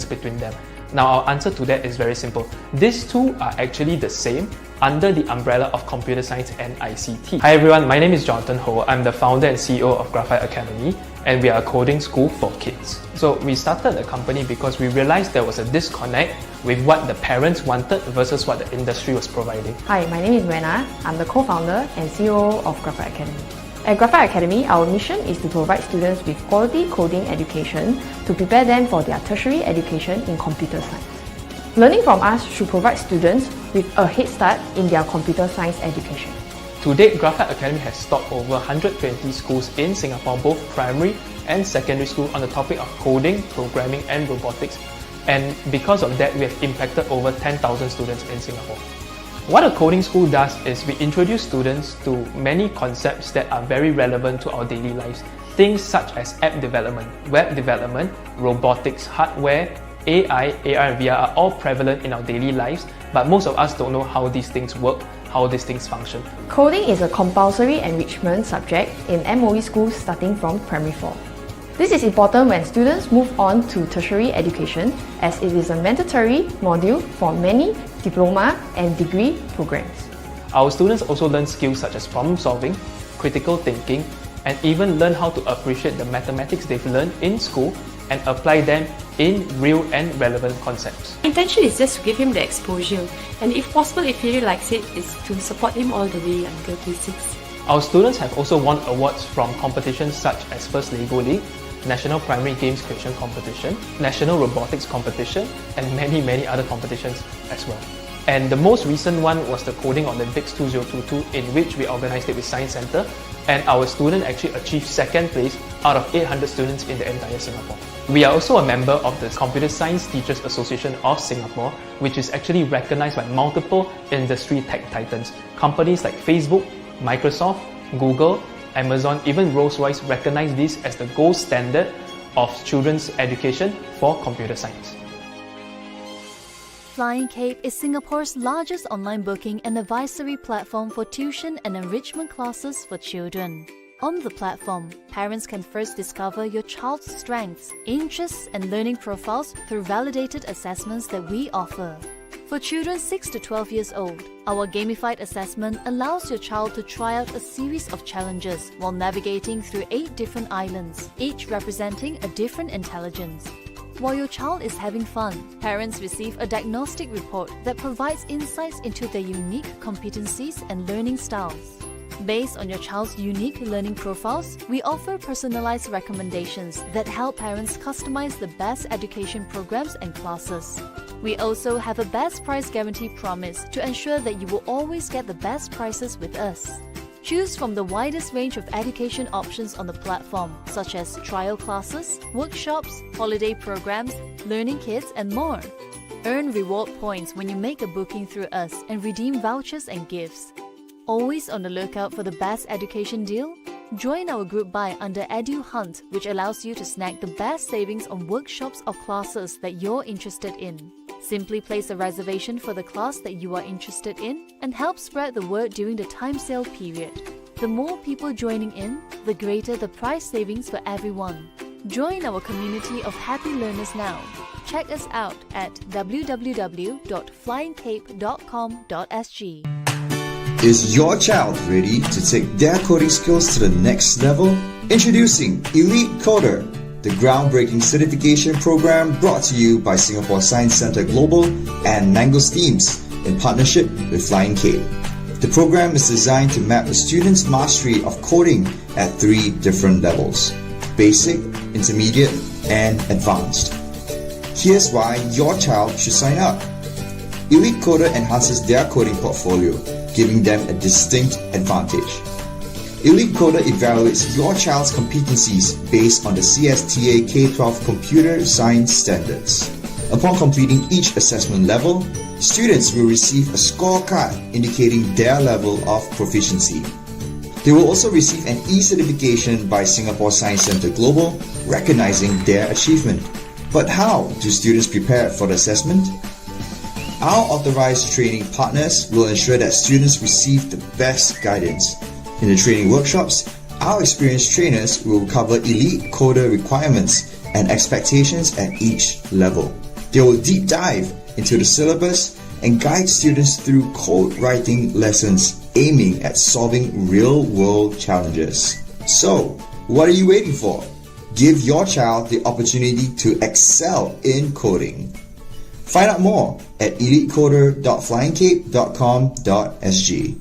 between them? Now, our answer to that is very simple. These two are actually the same under the umbrella of Computer Science and ICT. Hi everyone, my name is Jonathan Ho. I'm the founder and CEO of Graphite Academy, and we are a coding school for kids. So we started the company because we realized there was a disconnect with what the parents wanted versus what the industry was providing. Hi, my name is Rena. I'm the co-founder and CEO of Graphite Academy. At Graphite Academy, our mission is to provide students with quality coding education to prepare them for their tertiary education in computer science. Learning from us should provide students with a head start in their computer science education. To date, Graphite Academy has taught over 120 schools in Singapore, both primary and secondary school, on the topic of coding, programming and robotics. And because of that, we have impacted over 10,000 students in Singapore. What a coding school does is we introduce students to many concepts that are very relevant to our daily lives. Things such as app development, web development, robotics, hardware, AI, AR and VR are all prevalent in our daily lives, but most of us don't know how these things work, how these things function. Coding is a compulsory enrichment subject in MOE schools starting from primary 4. This is important when students move on to tertiary education, as it is a mandatory module for many diploma and degree programs. Our students also learn skills such as problem solving, critical thinking, and even learn how to appreciate the mathematics they've learned in school and apply them in real and relevant concepts. My intention is just to give him the exposure, and if possible, if he really likes it, is to support him all the way until P6. Our students have also won awards from competitions such as First Lego League, National Primary Games Creation Competition, National Robotics Competition, and many other competitions as well. And the most recent one was the Coding Olympics 2022, in which we organised it with Science Centre, and our student actually achieved second place out of 800 students in the entire Singapore. We are also a member of the Computer Science Teachers Association of Singapore, which is actually recognised by multiple industry tech titans. Companies like Facebook, Microsoft, Google, Amazon, even Rolls-Royce recognize this as the gold standard of children's education for computer science. Flying Cape is Singapore's largest online booking and advisory platform for tuition and enrichment classes for children. On the platform, parents can first discover your child's strengths, interests, and learning profiles through validated assessments that we offer. For children 6 to 12 years old, our gamified assessment allows your child to try out a series of challenges while navigating through 8 different islands, each representing a different intelligence. While your child is having fun, parents receive a diagnostic report that provides insights into their unique competencies and learning styles. Based on your child's unique learning profiles, we offer personalized recommendations that help parents customize the best education programs and classes. We also have a best price guarantee promise to ensure that you will always get the best prices with us. Choose from the widest range of education options on the platform, such as trial classes, workshops, holiday programs, learning kits, and more. Earn reward points when you make a booking through us and redeem vouchers and gifts. Always on the lookout for the best education deal? Join our group buy under Edu Hunt, which allows you to snag the best savings on workshops or classes that you're interested in. Simply place a reservation for the class that you are interested in and help spread the word during the time sale period. The more people joining in, the greater the price savings for everyone. Join our community of happy learners now. Check us out at www.flyingcape.com.sg. Is your child ready to take their coding skills to the next level? Introducing Elite Coder, the groundbreaking certification program brought to you by Singapore Science Centre Global and Mango's Teams in partnership with Flying Cape. The program is designed to map a student's mastery of coding at 3 different levels: basic, intermediate, and advanced. Here's why your child should sign up. Elite Coder enhances their coding portfolio, giving them a distinct advantage. Elite Coder evaluates your child's competencies based on the CSTA K-12 Computer Science Standards. Upon completing each assessment level, students will receive a scorecard indicating their level of proficiency. They will also receive an e-certification by Singapore Science Centre Global, recognizing their achievement. But how do students prepare for the assessment? Our authorized training partners will ensure that students receive the best guidance. In the training workshops, our experienced trainers will cover Elite Coder requirements and expectations at each level. They will deep dive into the syllabus and guide students through code writing lessons aiming at solving real-world challenges. So, what are you waiting for? Give your child the opportunity to excel in coding. Find out more at elitecoder.flyingcape.com.sg.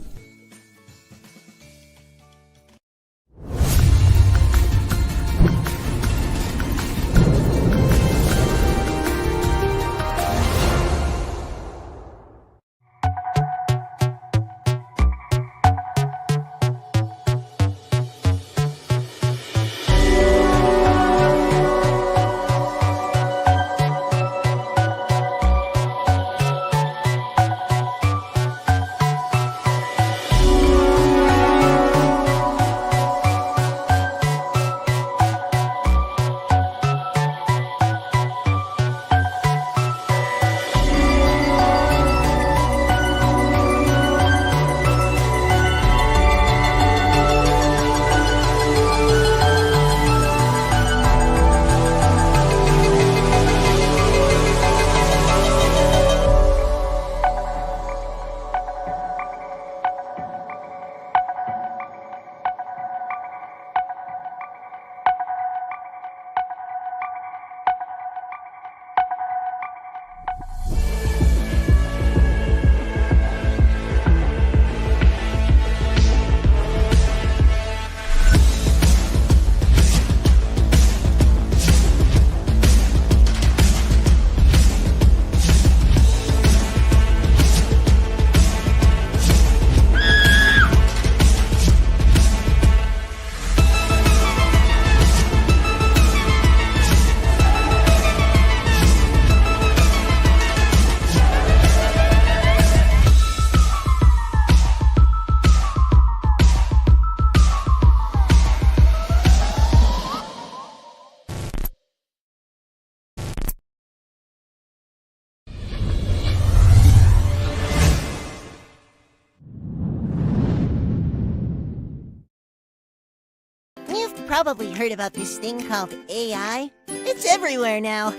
You've probably heard about this thing called AI. It's everywhere now.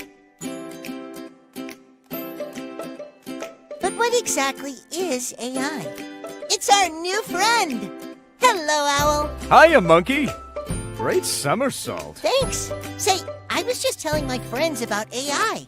But what exactly is AI? It's our new friend! Hello, Owl! Hiya, Monkey! Great somersault. Thanks! Say, I was just telling my friends about AI.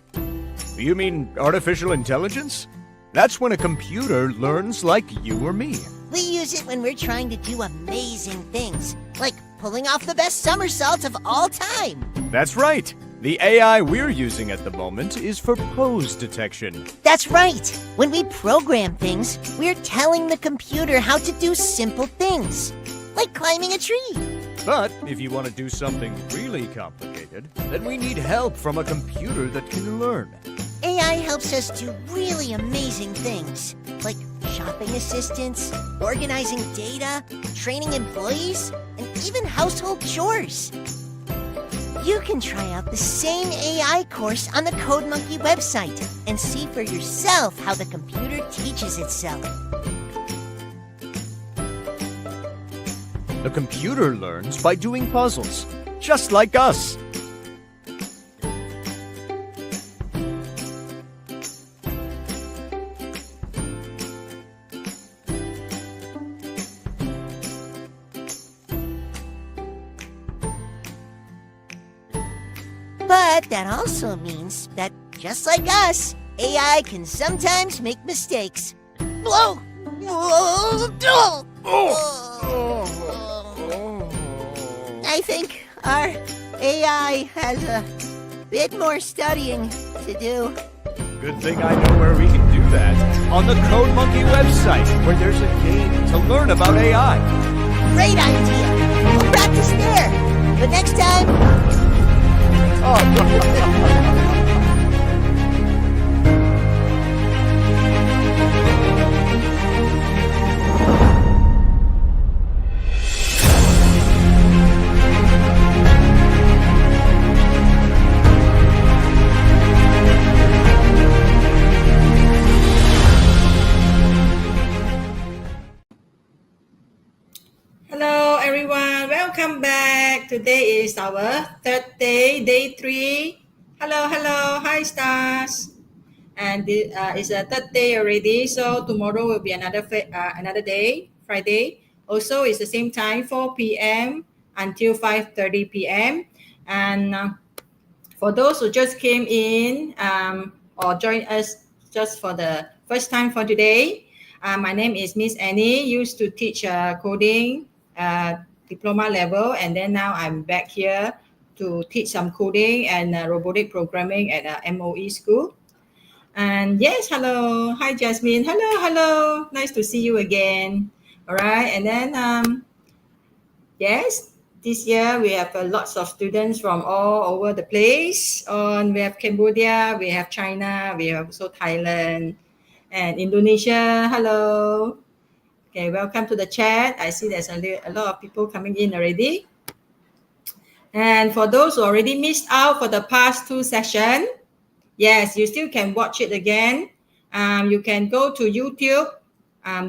You mean artificial intelligence? That's when a computer learns like you or me. We use it when we're trying to do amazing things, like pulling off the best somersault of all time. That's right. The AI we're using at the moment is for pose detection. That's right. When we program things, we're telling the computer how to do simple things, like climbing a tree. But if you want to do something really complicated, then we need help from a computer that can learn. AI helps us do really amazing things, like shopping assistance, organizing data, training employees, and even household chores. You can try out the same AI course on the CodeMonkey website and see for yourself how the computer teaches itself. The computer learns by doing puzzles, just like us. But that also means that, just like us, AI can sometimes make mistakes. Whoa! I think our AI has a bit more studying to do. Good thing I know where we can do that. On the CodeMonkey website, where there's a game to learn about AI. Great idea! We'll practice there! But next time... Hello everyone, welcome back. Today is our third day, day 3 Hello. Hi, stars. And it's a third day already. So tomorrow will be another day, Friday. Also, it's the same time, 4 p.m. until 5:30 p.m. And for those who just came in or joined us just for the first time for today, my name is Miss Annie. Used to teach coding diploma level, and then now I'm back here to teach some coding and robotic programming at MOE school. And yes, hello, hi Jasmine. Hello. Nice to see you again. All right, and then yes, this year we have lots of students from all over the place. We have Cambodia, we have China, we have also Thailand and Indonesia. Hello. Okay, welcome to the chat. I see there's a lot of people coming in already. And for those who already missed out for the past two sessions, yes, you still can watch it again. You can go to YouTube,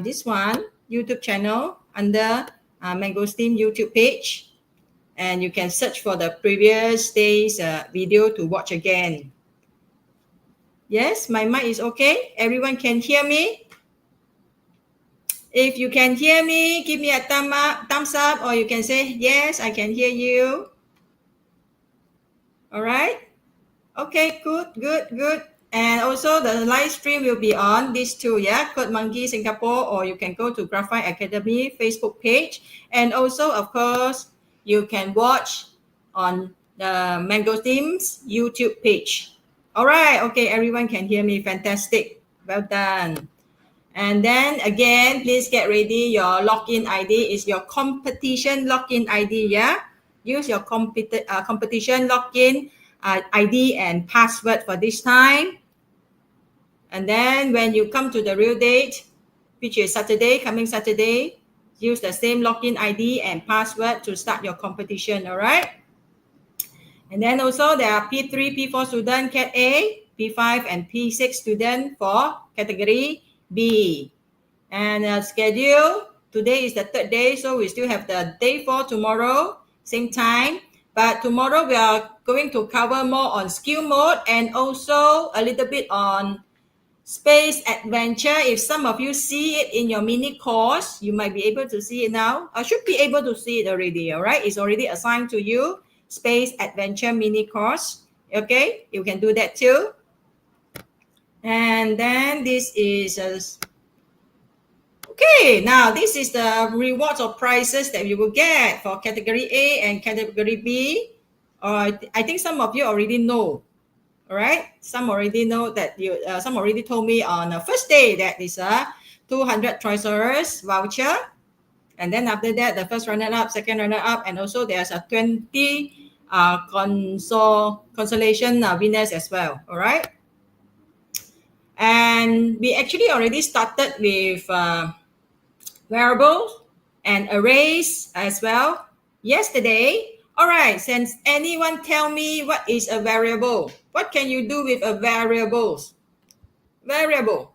this one, YouTube channel under Mangosteam YouTube page. And you can search for the previous day's video to watch again. Yes, my mic is okay. Everyone can hear me. If you can hear me, give me a thumbs up, or you can say, yes, I can hear you. All right. Okay, good. And also the live stream will be on these two, yeah, Code Monkey Singapore, or you can go to Graphite Academy Facebook page. And also, of course, you can watch on the Mangosteam's YouTube page. All right, okay, everyone can hear me. Fantastic. Well done. And then again, please get ready. Your login ID is your competition login ID, yeah? Use your competition login ID and password for this time. And then when you come to the real date, which is coming Saturday, use the same login ID and password to start your competition, all right? And then also there are P3, P4 student, Cat A, P5 and P6 student for category B. And schedule, today is the third day, so we still have the day 4 tomorrow, same time. But tomorrow we are going to cover more on skill mode and also a little bit on space adventure. If some of you see it in your mini course, you might be able to see it now. I should be able to see it already, all right? It's already assigned to you, space adventure mini course. Okay, you can do that too. And then this is okay, now this is the rewards or prizes that you will get for category A and category B. I think some of you already know. All right, some already know that some already told me on the first day that is a 200 Troysaurus voucher. And then after that, the first runner-up, second runner-up, and also there's a 20 consolation winners as well. All right. And we actually already started with variables and arrays as well yesterday. All right, since anyone tell me what is a variable? What can you do with a variable? Variable.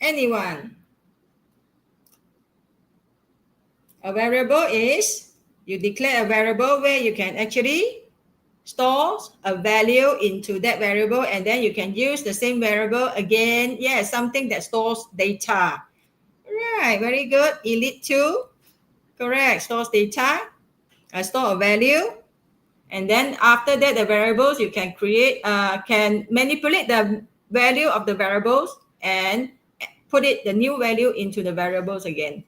Anyone? A variable is you declare a variable where you can actually store a value into that variable, and then you can use the same variable again. Yeah, something that stores data. Right, very good. Elite 2. Correct. Stores data. Store a value. And then after that, the variables you can can manipulate the value of the variables and put the new value into the variables again.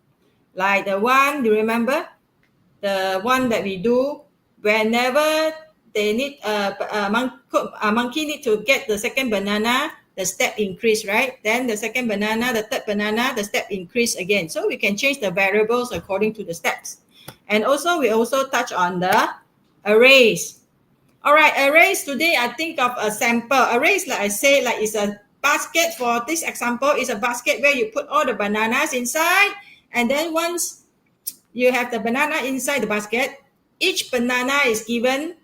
Like the one, do you remember? The one that we do whenever they need a monkey need to get the second banana, the step increase, right? Then the second banana, the third banana, the step increase again. So we can change the variables according to the steps. And also we also touch on the arrays. All right, arrays today I think of a sample. Arrays, like I say, like it's a basket. For this example, is a basket where you put all the bananas inside, and then once you have the banana inside the basket, each banana is given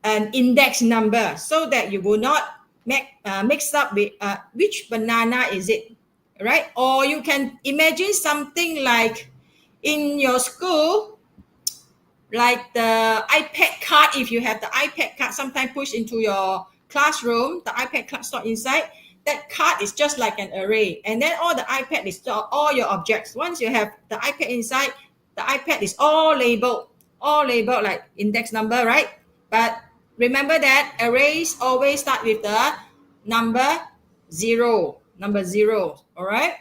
an index number so that you will not mix up with which banana is it, right? Or you can imagine something like in your school, like the iPad card. If you have the iPad card, sometimes push into your classroom, the iPad card stored inside. That card is just like an array, and then all the iPad is all your objects. Once you have the iPad inside, the iPad is all labeled like index number, right? But remember that arrays always start with the number zero. All right.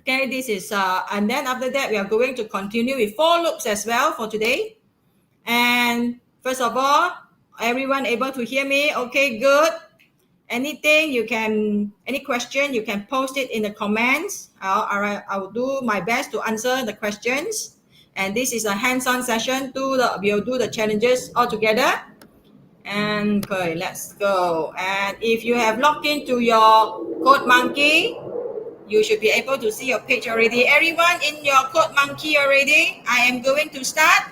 Okay, this is and then after that we are going to continue with for loops as well for today. And first of all, everyone able to hear me? Okay, good. Any question, you can post it in the comments. I'll do my best to answer the questions. And this is a hands-on session. We'll do the challenges all together. And okay, let's go. And if you have logged into your Code Monkey, you should be able to see your page already. Everyone in your Code Monkey already? I am going to start.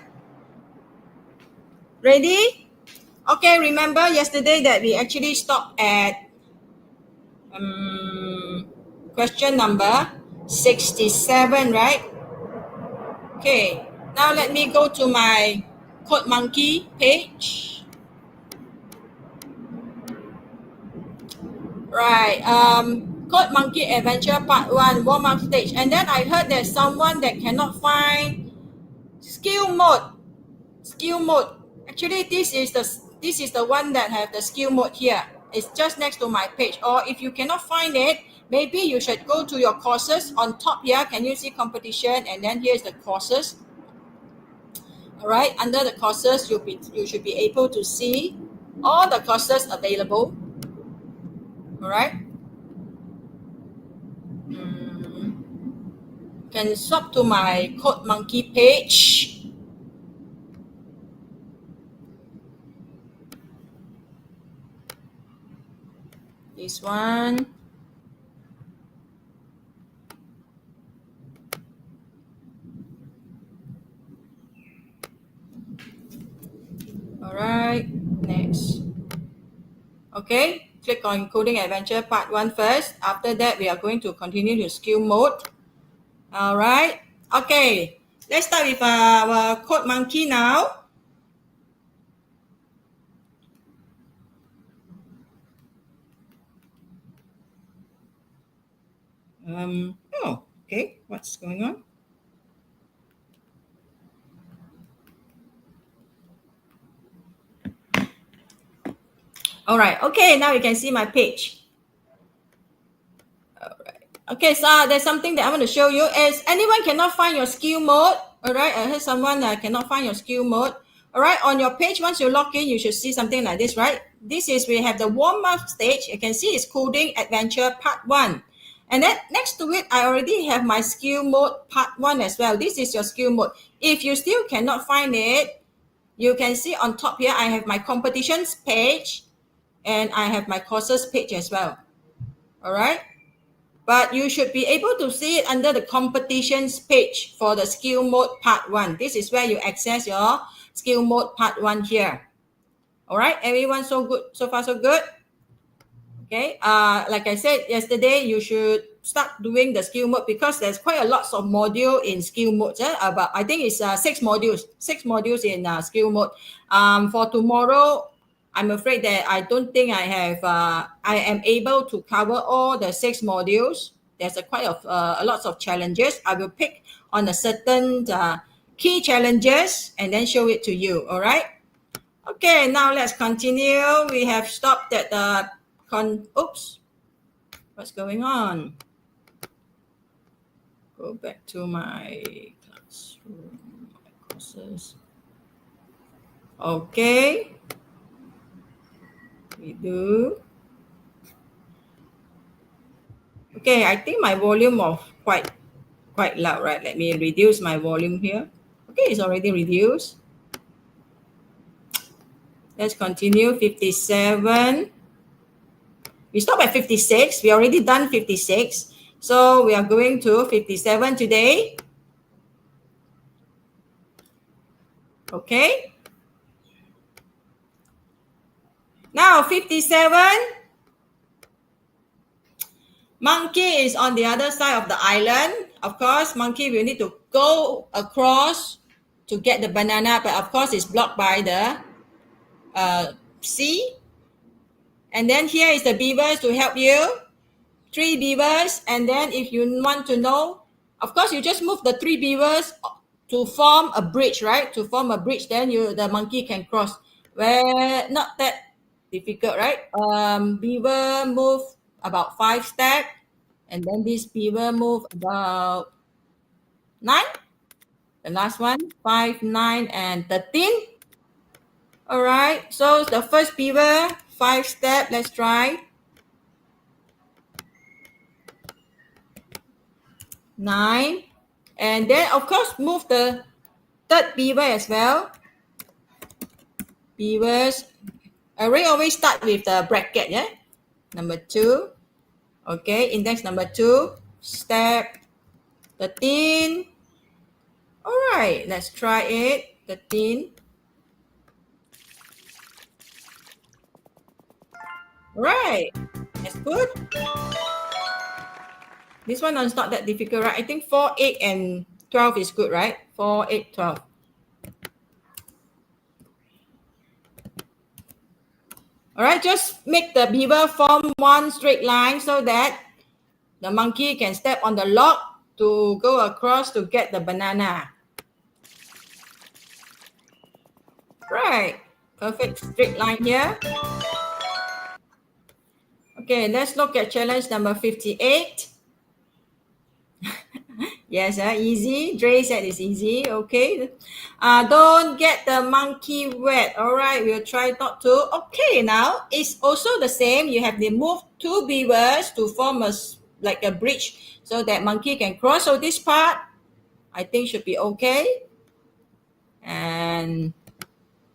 Ready? Okay, remember yesterday that we actually stopped at question number 67, right? Okay, now let me go to my Code Monkey page. Right, Code Monkey Adventure Part 1, warm-up stage. And then I heard there's someone that cannot find skill mode. Actually, this is the one that have the skill mode here. It's just next to my page. Or if you cannot find it, maybe you should go to your courses. On top here, can you see competition? And then here's the courses. All right, under the courses, you should be able to see all the courses available. All right. Can swap to my Code Monkey page. This one. All right, next. Okay, click on Coding Adventure Part 1 first. After that, we are going to continue to skill mode. All right, okay, let's start with our Code Monkey now. Okay, what's going on? All right, okay, now you can see my page. All right, okay, so there's something that I want to show you. Is anyone cannot find your skill mode? All right, I heard someone cannot find your skill mode. All right, on your page, once you log in, you should see something like this, right? This is, we have the warm-up stage. You can see it's Coding Adventure Part 1. And then next to it, I already have my skill mode Part 1 as well. This is your skill mode. If you still cannot find it, you can see on top here, I have my competitions page and I have my courses page as well. All right. But you should be able to see it under the competitions page for the skill mode Part 1. This is where you access your skill mode Part 1 here. All right, everyone, so good, so far so good. Okay, like I said yesterday, you should start doing the skill mode because there's quite a lot of module in skill mode. About I think it's 6 modules in skill mode. For tomorrow, I'm afraid that I don't think I am able to cover all the 6 modules. There's a lots of challenges. I will pick on a certain key challenges and then show it to you. All right. Okay, now let's continue. We have stopped at the oops, what's going on? Go back to my classroom, my courses. Okay, we do. Okay, I think my volume of quite loud, right? Let me reduce my volume here. Okay, it's already reduced. Let's continue. 57. We stopped at 56. We already done 56. So we are going to 57 today. Okay. Now 57. Monkey is on the other side of the island. Of course, monkey will need to go across to get the banana, but of course it's blocked by the sea. And then here is the beavers to help you. 3 beavers, and then if you want to know, of course you just move the 3 beavers to form a bridge, right? To form a bridge, then the monkey can cross. Well, not that difficult, right? Beaver move about 5 steps, and then this beaver move about 9. The last one, 5, 9, and 13. All right, so the first beaver, 5 steps. Let's try. 9. And then, of course, move the third beaver as well. Beavers. Array always start with the bracket, yeah? Number 2. Okay, index number 2. Step 13. All right, let's try it. 13. All right, that's good. This one is not that difficult, right? I think 4, 8, and 12 is good, right? 4, 8, 12. All right, just make the beaver form one straight line so that the monkey can step on the log to go across to get the banana. Right, perfect straight line here. Okay, let's look at challenge number 58. Yes, easy. Dre said it's easy. Okay. Don't get the monkey wet. All right, we'll try not to. Okay, now it's also the same. You have to move 2 beavers to form like a bridge so that monkey can cross. So this part, I think should be okay. And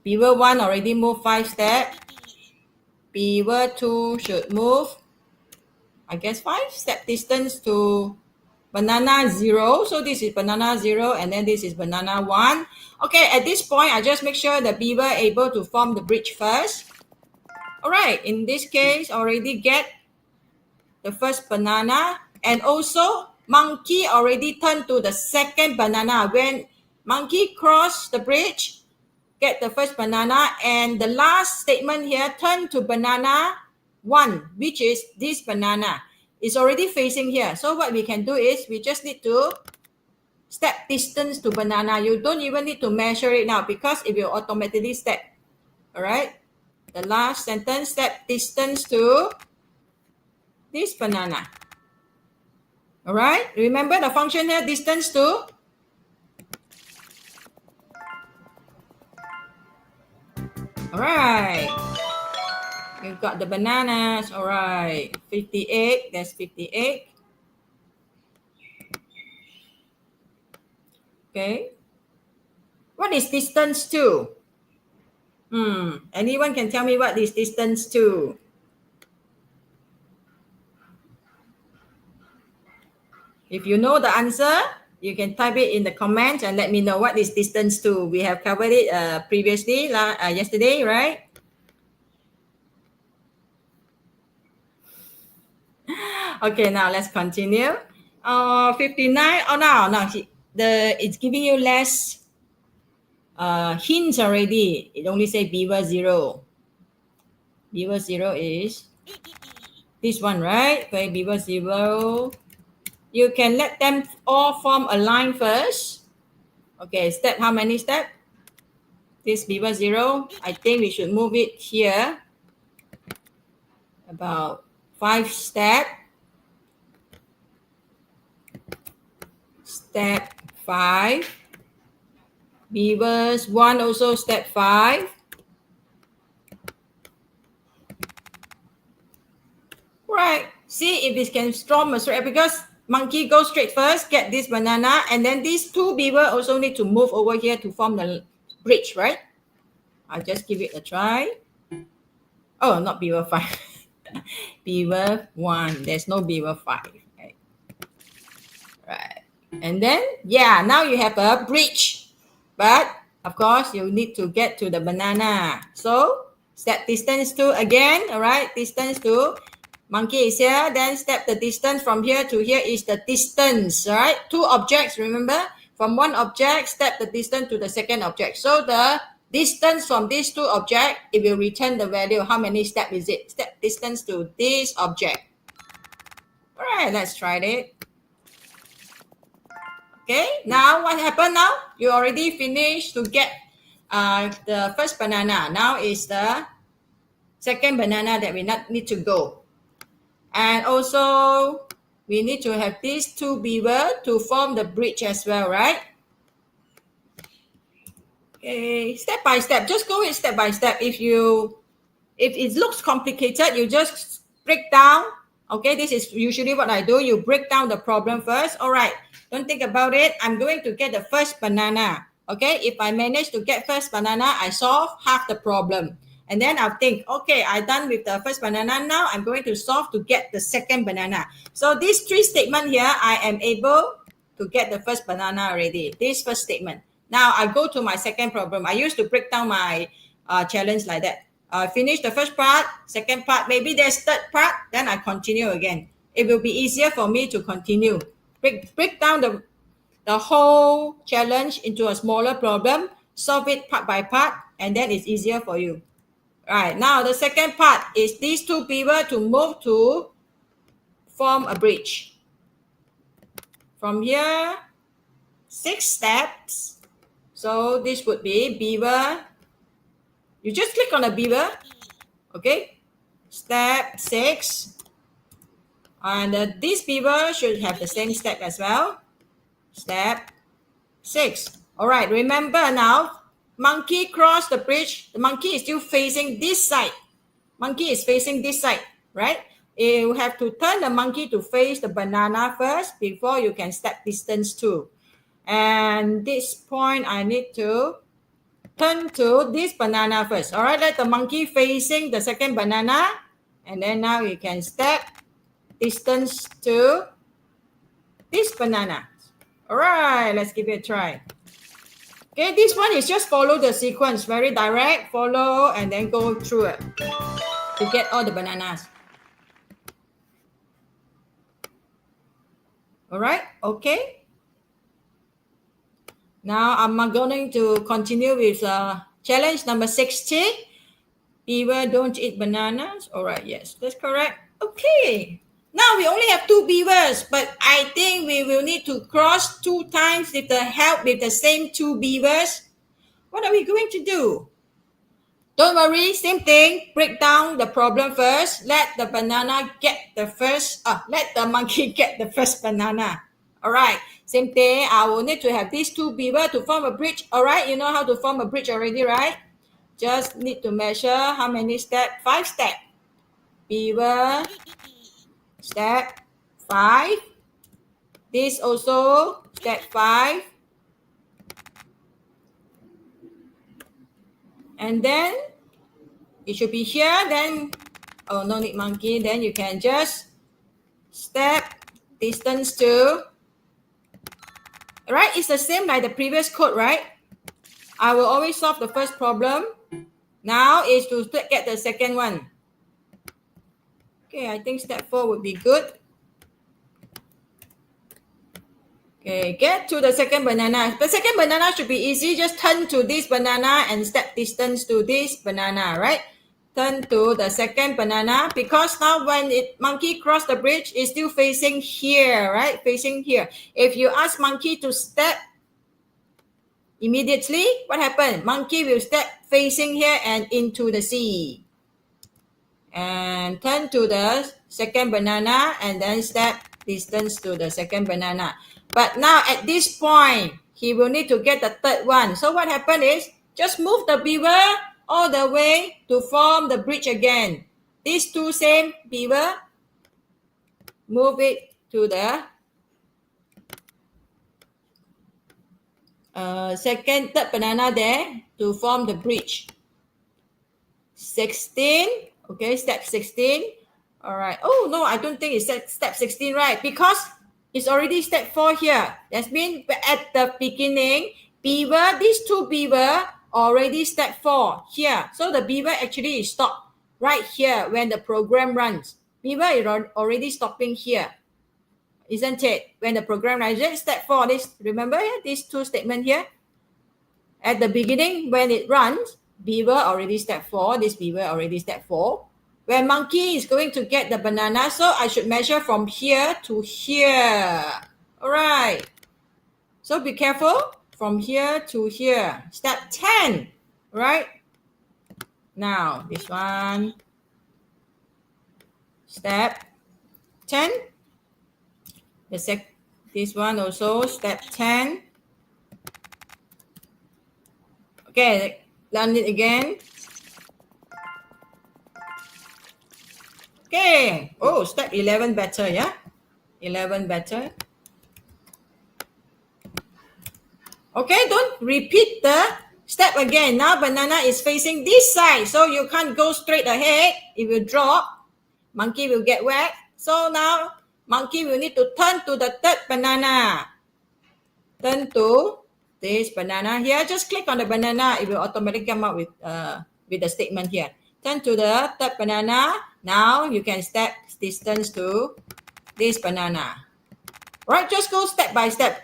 beaver 1 already moved 5 steps. Beaver 2 should move, I guess, 5 step distance to banana 0. So this is banana 0, and then this is banana 1. Okay, at this point, I just make sure the beaver able to form the bridge first. All right, in this case, already get the first banana, and also monkey already turned to the second banana. When monkey cross the bridge, get the first banana, and the last statement here, turn to banana 1, which is this banana. It's already facing here. So what we can do is we just need to step distance to banana. You don't even need to measure it now because it will automatically step. All right. The last sentence, step distance to this banana. All right. Remember the function here, distance to. All right. We've got the bananas. All right. 58. That's 58. Okay. What is distance to? Anyone can tell me what is distance to? If you know the answer, you can type it in the comments and let me know what is distance to. We have covered it previously, yesterday, right? Okay, now let's continue. 59. Oh, no, it's giving you less hints already. It only say beaver 0. Beaver 0 is this one, right? Okay, beaver 0. You can let them all form a line first. Okay, step, how many steps? This beaver 0, I think we should move it here. About 5 steps. Step 5. Beavers 1 also step 5. Right. See if it can storm a straight, because monkey go straight first, get this banana, and then these 2 beaver also need to move over here to form the bridge, right? I'll just give it a try. Oh, not beaver 5. Beaver 1. There's no beaver 5. Right. And then, yeah, now you have a bridge. But, of course, you need to get to the banana. So, step distance to again, all right? Distance to, monkey is here. Then step the distance from here to here is the distance, all right? 2 objects, remember? From one object, step the distance to the second object. So the distance from these two objects, it will return the value. How many steps is it? Step distance to this object. All right, let's try it. Okay, now what happened now? You already finished to get the first banana. Now is the second banana that we need to go. And also, we need to have these two beaver to form the bridge as well, right? Okay, step by step. Just go it step by step. If it looks complicated, you just break down. Okay, this is usually what I do. You break down the problem first. All right, don't think about it. I'm going to get the first banana. Okay, if I manage to get first banana, I solve half the problem. And then I'll think, okay, I'm done with the first banana. Now I'm going to solve to get the second banana. So these three statements here, I am able to get the first banana already. This first statement. Now I go to my second problem. I used to break down my challenge like that. Finish the first part, second part, maybe there's third part, then I continue again. It will be easier for me to continue. Break down the whole challenge into a smaller problem, solve it part by part, and then it's easier for you. Right, now the second part is these two beaver to move to form a bridge. From here, 6 steps. So this would be beaver. You just click on the beaver. Okay, step 6. And this beaver should have the same step as well. Step 6. All right, remember now, monkey crossed the bridge. The monkey is still facing this side. Monkey is facing this side, right? You have to turn the monkey to face the banana first before you can step distance too. And this point, I need to turn to this banana first. All right, let the monkey facing the second banana. And then now you can step distance to this banana. All right, let's give it a try. Okay, this one is just follow the sequence, very direct, follow and then go through it to get all the bananas. All right, okay. Now I'm going to continue with challenge number 60. Beaver don't eat bananas. All right, yes, that's correct. Okay. Now we only have 2 beavers, but I think we will need to cross 2 times with the help with the same 2 beavers. What are we going to do? Don't worry, same thing. Break down the problem first. Let the banana get the first, let the monkey get the first banana. All right, same thing. I will need to have these 2 beaver to form a bridge. All right, you know how to form a bridge already, right? Just need to measure how many steps. 5 steps. Beaver. Step 5. This also step 5. And then it should be here. Then, oh, no need monkey. Then you can just step distance to. Right? It's the same like the previous code, right? I will always solve the first problem. Now is to get the second one. Okay, I think step 4 would be good. Okay, get to the second banana. The second banana should be easy. Just turn to this banana and step distance to this banana, right? Turn to the second banana because now when monkey cross the bridge, it's still facing here, right? Facing here. If you ask monkey to step immediately, what happened? Monkey will step facing here and into the sea. And turn to the second banana and then step distance to the second banana. But now at this point, he will need to get the third one. So what happened is, just move the beaver all the way to form the bridge again. These 2 same beaver, move it to the third banana there to form the bridge. 16. Okay, step 16. All right. Oh, no, I don't think it's step 16, right? Because it's already step 4 here. That means at the beginning, beaver, these 2 beaver already step 4 here. So the beaver actually is stopped right here when the program runs. Beaver is already stopping here. isn't it? When the program runs, step 4, this, remember these two statements here? At the beginning, when it runs, beaver already step 4, this beaver already step 4. When monkey is going to get the banana, so I should measure from here to here. All right. So be careful, from here to here. Step 10, right? Now, this one. Step 10. This one also, step 10. Okay, learn it again. Okay. Oh, step 11 better, yeah? 11 better. Okay, don't repeat the step again. Now banana is facing this side, so you can't go straight ahead. It will drop. Monkey will get wet. So now monkey will need to turn to the third banana. Turn to this banana here. Just click on the banana. It will automatically come up with the statement here. Turn to the third banana. Now you can step distance to this banana. Right, just go step by step.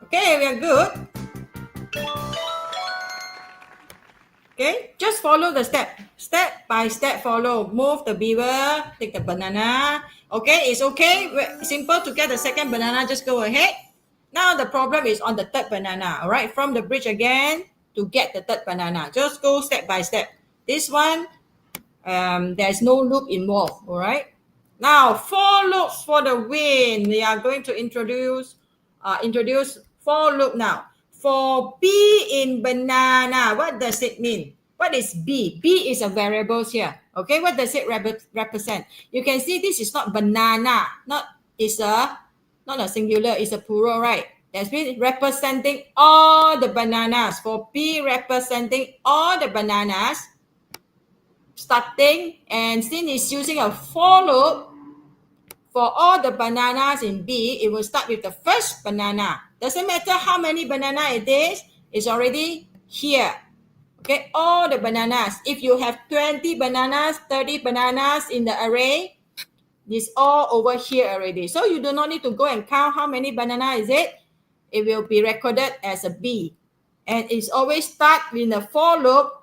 Okay, we are good. Okay, just follow the step. Step by step follow. Move the beaver, take the banana. Okay, it's okay. Simple to get the second banana, just go ahead. Now the problem is on the third banana. All right, from the bridge again to get the third banana. Just go step by step. This one, there's no loop involved. All right. Now 4 loops for the win. We are going to introduce 4 loop now. For B in banana, what does it mean? What is B? B is a variable here. Okay, what does it represent? You can see this is not banana. Not a singular, it's a plural, right? That's been representing all the bananas. For B representing all the bananas, starting, and since it's using a for loop, for all the bananas in B, it will start with the first banana. Doesn't matter how many banana it is, it's already here. Okay, all the bananas. If you have 20 bananas, 30 bananas in the array, it's all over here already. So you do not need to go and count how many banana is it. It will be recorded as a B. And it's always start with the for loop,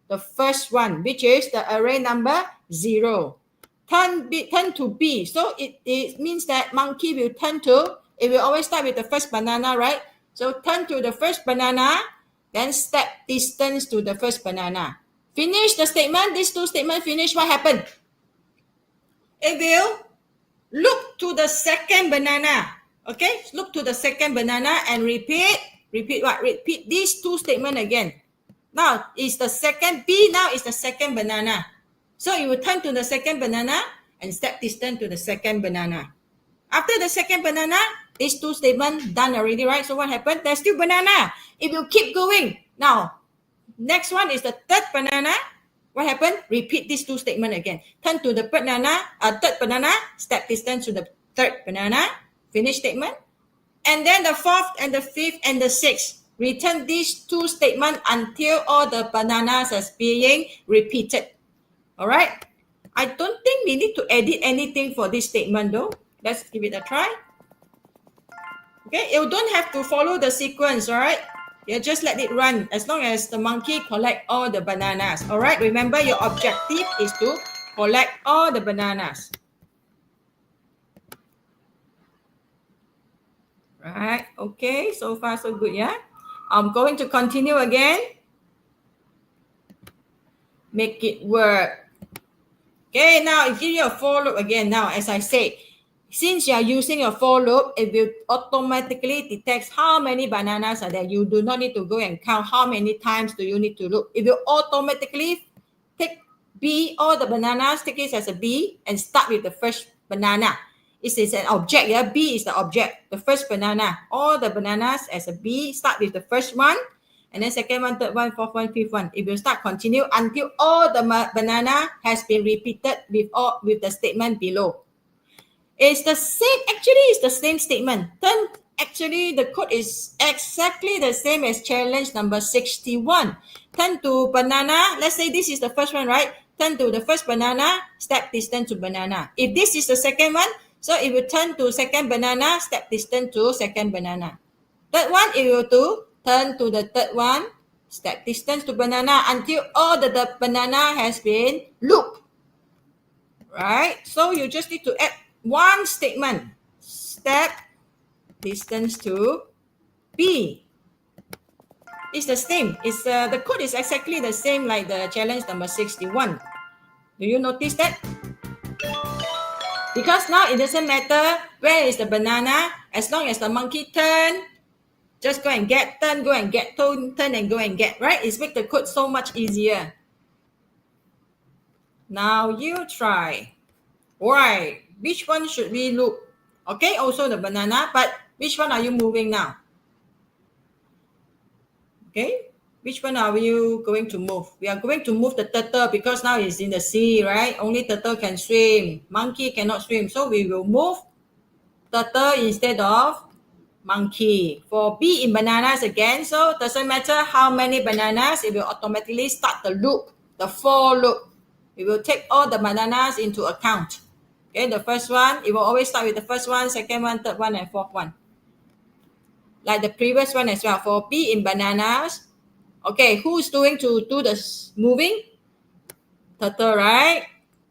the first one, which is the array number 0. Turn to B. So it means that monkey will turn to, it will always start with the first banana, right? So turn to the first banana, then step distance to the first banana. Finish the statement. These two statements finish. What happened? It will look to the second banana. Okay, look to the second banana and repeat what? Repeat these two statements again. Now is the second B. Now is the second banana. So you will turn to the second banana and step distance to the second banana. After the second banana, these two statements done already, right? So what happened? There's still banana. It will keep going. Now, next one is the third banana. What happened? Repeat these two statements again. Turn to the third banana, step distance to the third banana, finish statement. And then the fourth and the fifth and the sixth. Return these two statements until all the bananas are being repeated. All right. I don't think we need to edit anything for this statement though. Let's give it a try. Okay, you don't have to follow the sequence, all right? You just let it run as long as the monkey collect all the bananas. All right, remember your objective is to collect all the bananas. Right, okay, so far so good, yeah? I'm going to continue again. Make it work. Okay, now it gives you a for loop again. Now, as I said, since you are using a for loop, it will automatically detect how many bananas are there. You do not need to go and count how many times do you need to look. It will automatically take B, all the bananas, take it as a B and start with the first banana. It is an object, yeah? B is the object, the first banana. All the bananas as a B, start with the first one. And then second one, third one, fourth one, fifth one. It will start continue until all the banana has been repeated with the statement below. It's the same, actually it's the same statement. Actually the code is exactly the same as challenge number 61. turn to banana. Let's say this is the first one, right? Turn to the first banana, step distance to banana. If this is the second one, so it will turn to second banana, step distance to second banana. Third one, it will turn to the third one, step distance to banana until all the banana has been looped. Right? So you just need to add one statement. Step distance to B. It's the same. It's the code is exactly the same like the challenge number 61. Do you notice that? Because now it doesn't matter where is the banana, as long as the monkey turn, just go and get, turn, go and get, turn and go and get, right? It's make the code so much easier. Now you try. Right. Which one should we loop? Okay, also the banana, but which one are you moving now? Okay, which one are you going to move? We are going to move the turtle because now it's in the sea, right? Only turtle can swim. Monkey cannot swim. So we will move turtle instead of monkey. For B in bananas again, so doesn't matter how many bananas, it will automatically start the loop, the for loop. We will take all the bananas into account. Okay, the first one, it will always start with the first one, second one, third one, and fourth one. Like the previous one as well. For B in bananas, okay, who's going to do the moving? Turtle, right?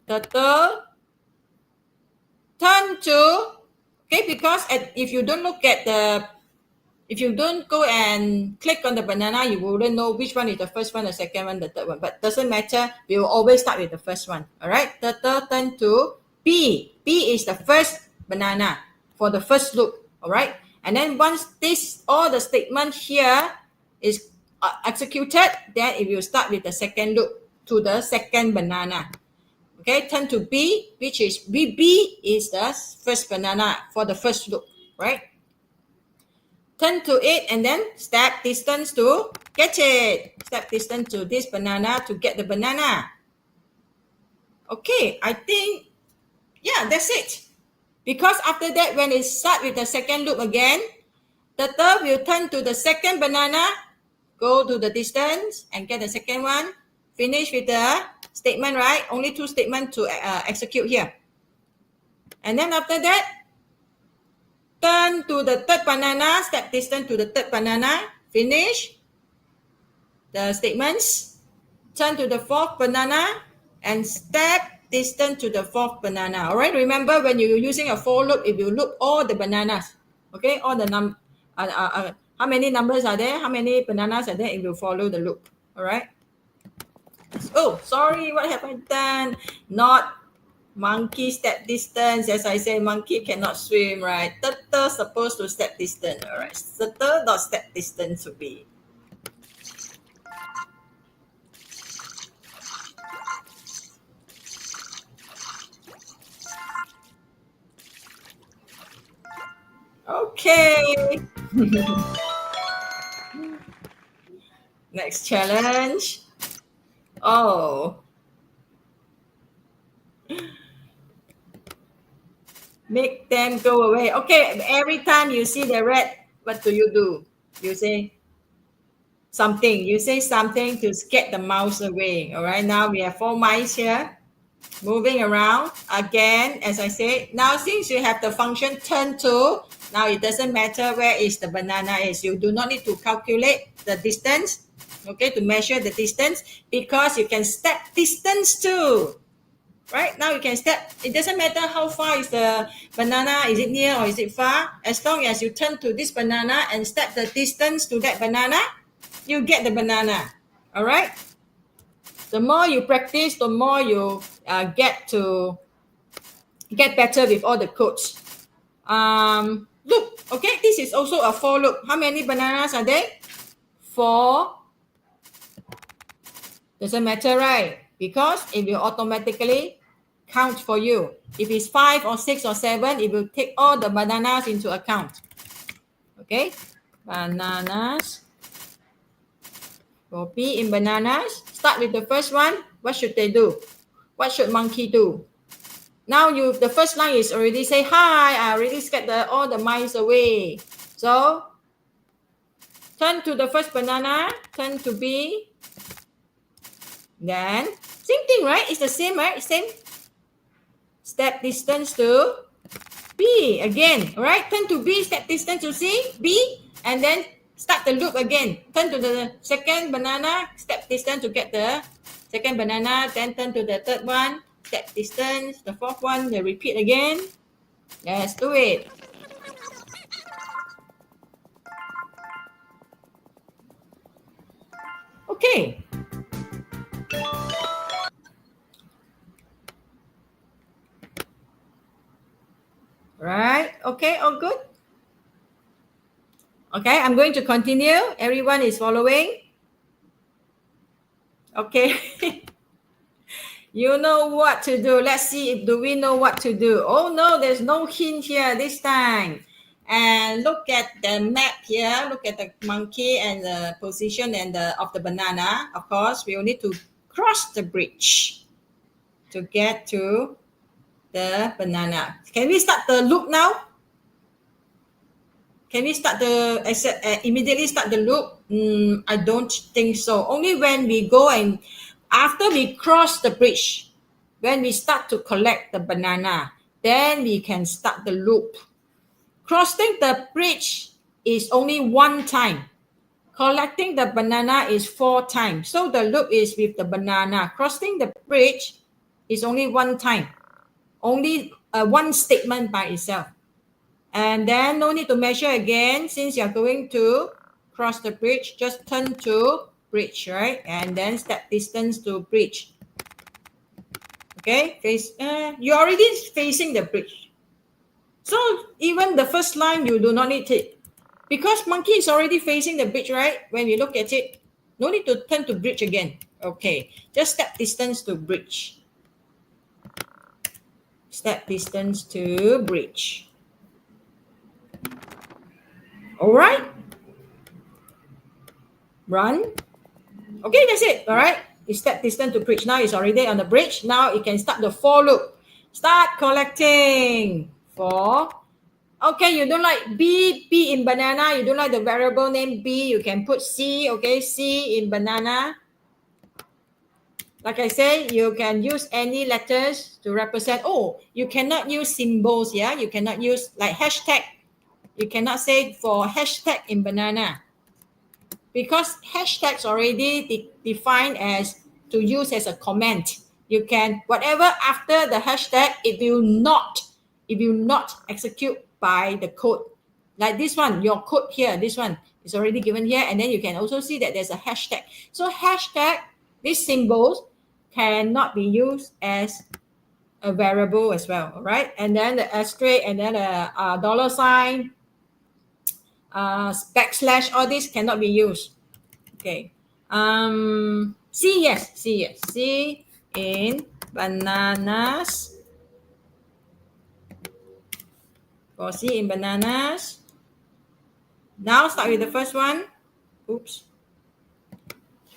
Turtle, turn to, okay, because if you don't look at the, if you don't go and click on the banana, you wouldn't know which one is the first one, the second one, the third one. But doesn't matter, we will always start with the first one. All right, turtle, turn to B. B is the first banana for the first loop. All right, and then once this, all the statement here is executed, then it will start with the second loop to the second banana. Okay, turn to B, which is B is the first banana for the first loop, right? Turn to it and then step distance to get it. Step distance to this banana to get the banana. Okay, I think, yeah, that's it. Because after that, when it starts with the second loop again, the turtle will turn to the second banana, go to the distance and get the second one. Finish with the statement, right? Only two statements to execute here. And then after that, turn to the third banana, step distance to the third banana, finish the statements, turn to the fourth banana, and step distance to the fourth banana. All right, remember when you're using a for loop, it will loop all the bananas. Okay, all the how many numbers are there? How many bananas are there? It will follow the loop. All right. Oh, sorry, what have I done? Not monkey step distance. As I said, monkey cannot swim, right? Turtle supposed to step distance. All right. Turtle not step distance to be. Okay. Next challenge. Oh. Make them go away. Okay, every time you see the red, what do? You say something. You say something to get the mouse away. All right, now we have 4 mice here moving around. Again, as I said, now since you have the function turn to, now it doesn't matter where is the banana is. You do not need to calculate the distance, okay, to measure the distance, because you can step distance too. Right, now you can step, it doesn't matter how far is the banana, is it near or is it far, as long as you turn to this banana and step the distance to that banana, you get the banana. All right, the more you practice, the more you get better with all the codes. Look, okay, this is also a for loop. How many bananas are there? 4. Doesn't matter, right? Because it will automatically count for you. If it's 5 or 6 or 7, it will take all the bananas into account. Okay, bananas. For B in bananas, start with the first one. What should they do? What should monkey do? Now the first line is already say, hi, I already scared all the mice away. So turn to the first banana, turn to B, Then same thing, right? It's the same, right? Same. Step distance to B again, right? Turn to B, step distance to C, B, and then start the loop again. Turn to the second banana, step distance to get the second banana, then turn to the third one, step distance, the fourth one, they repeat again. Let's do it. Okay. Right. Okay, all good. Okay, I'm going to continue. Everyone is following. Okay. You know what to do. Let's see if do we know what to do. Oh no, there's no hint here this time. And look at the map here. Look at the monkey and the position and of the banana. Of course, we will need to cross the bridge to get to the banana. Can we start the loop now? Can we start immediately start the loop? I don't think so. Only when we go and after we cross the bridge, when we start to collect the banana, then we can start the loop. Crossing the bridge is only one time. Collecting the banana is 4 times. So the loop is with the banana. Crossing the bridge is only one time. Only one statement by itself. And then no need to measure again. Since you're going to cross the bridge, just turn to bridge, right? And then step distance to bridge. Okay, you're already facing the bridge. So even the first line, you do not need it. Because monkey is already facing the bridge, right? When you look at it, no need to turn to bridge again. Okay, just step distance to bridge. Step distance to bridge. All right. Run. Okay, that's it. All right. It's step distance to bridge. Now it's already on the bridge. Now it can start the for loop. Start collecting. For. Okay, you don't like B in banana. You don't like the variable name B. You can put C. Okay, C in banana. Like I say, you can use any letters to represent. Oh, you cannot use symbols. Yeah, you cannot use like hashtag. You cannot say for hashtag in banana because hashtags already defined as to use as a comment. You can whatever after the hashtag, it will not execute by the code. Like this one, your code here, this one is already given here, and then you can also see that there's a hashtag. So hashtag, these symbols cannot be used as a variable as well, right? And then the asterisk and then a dollar sign, backslash, all this cannot be used. Okay. C in bananas. For C in bananas. Now start with the first one. Oops.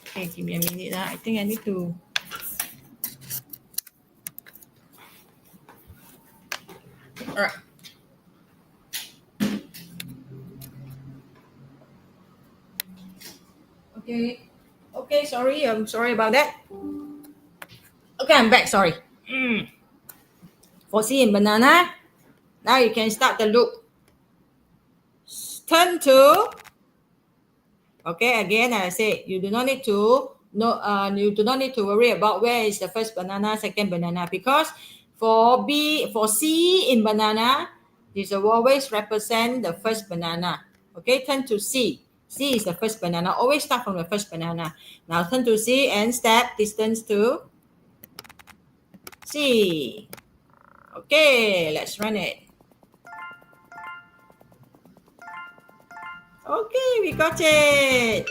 Okay, give me a minute. I think I need to. All right. Okay, sorry. I'm sorry about that. Okay, I'm back. Sorry. For C in banana, now you can start the loop. Turn to. Okay, again, I say you do not need to worry about where is the first banana, second banana, because for C in banana, this will always represent the first banana. Okay, turn to C. C is the first banana. Always start from the first banana. Now turn to C and step distance to C. Okay, let's run it. Okay, we got it.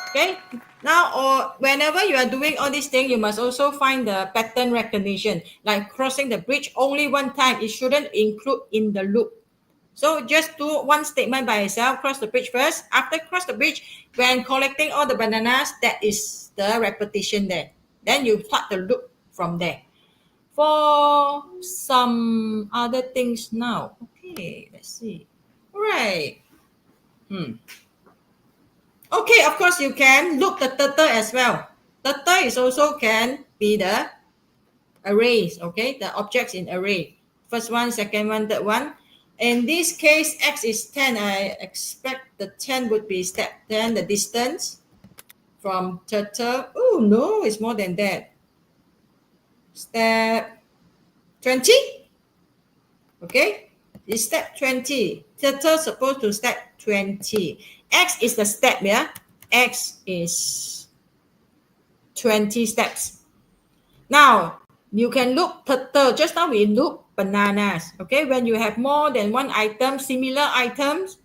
Okay, now or whenever you are doing all these things, you must also find the pattern recognition. Like crossing the bridge only one time, it shouldn't include in the loop. So just do one statement by itself, cross the bridge first. After cross the bridge, when collecting all the bananas, that is the repetition there. Then you start the loop from there. For some other things now. Okay, let's see. All right. Okay, of course you can loop the turtle as well. Turtle is also can be the arrays, okay? The objects in array. First one, second one, third one. In this case, x is 10. I expect the 10 would be step 10, the distance from turtle. Oh, no, it's more than that. Step 20. Okay, it's step 20. Turtle supposed to step 20. X is the step, yeah? X is 20 steps. Now, you can look turtle. Just now we look bananas. Okay, when you have more than one item, similar items,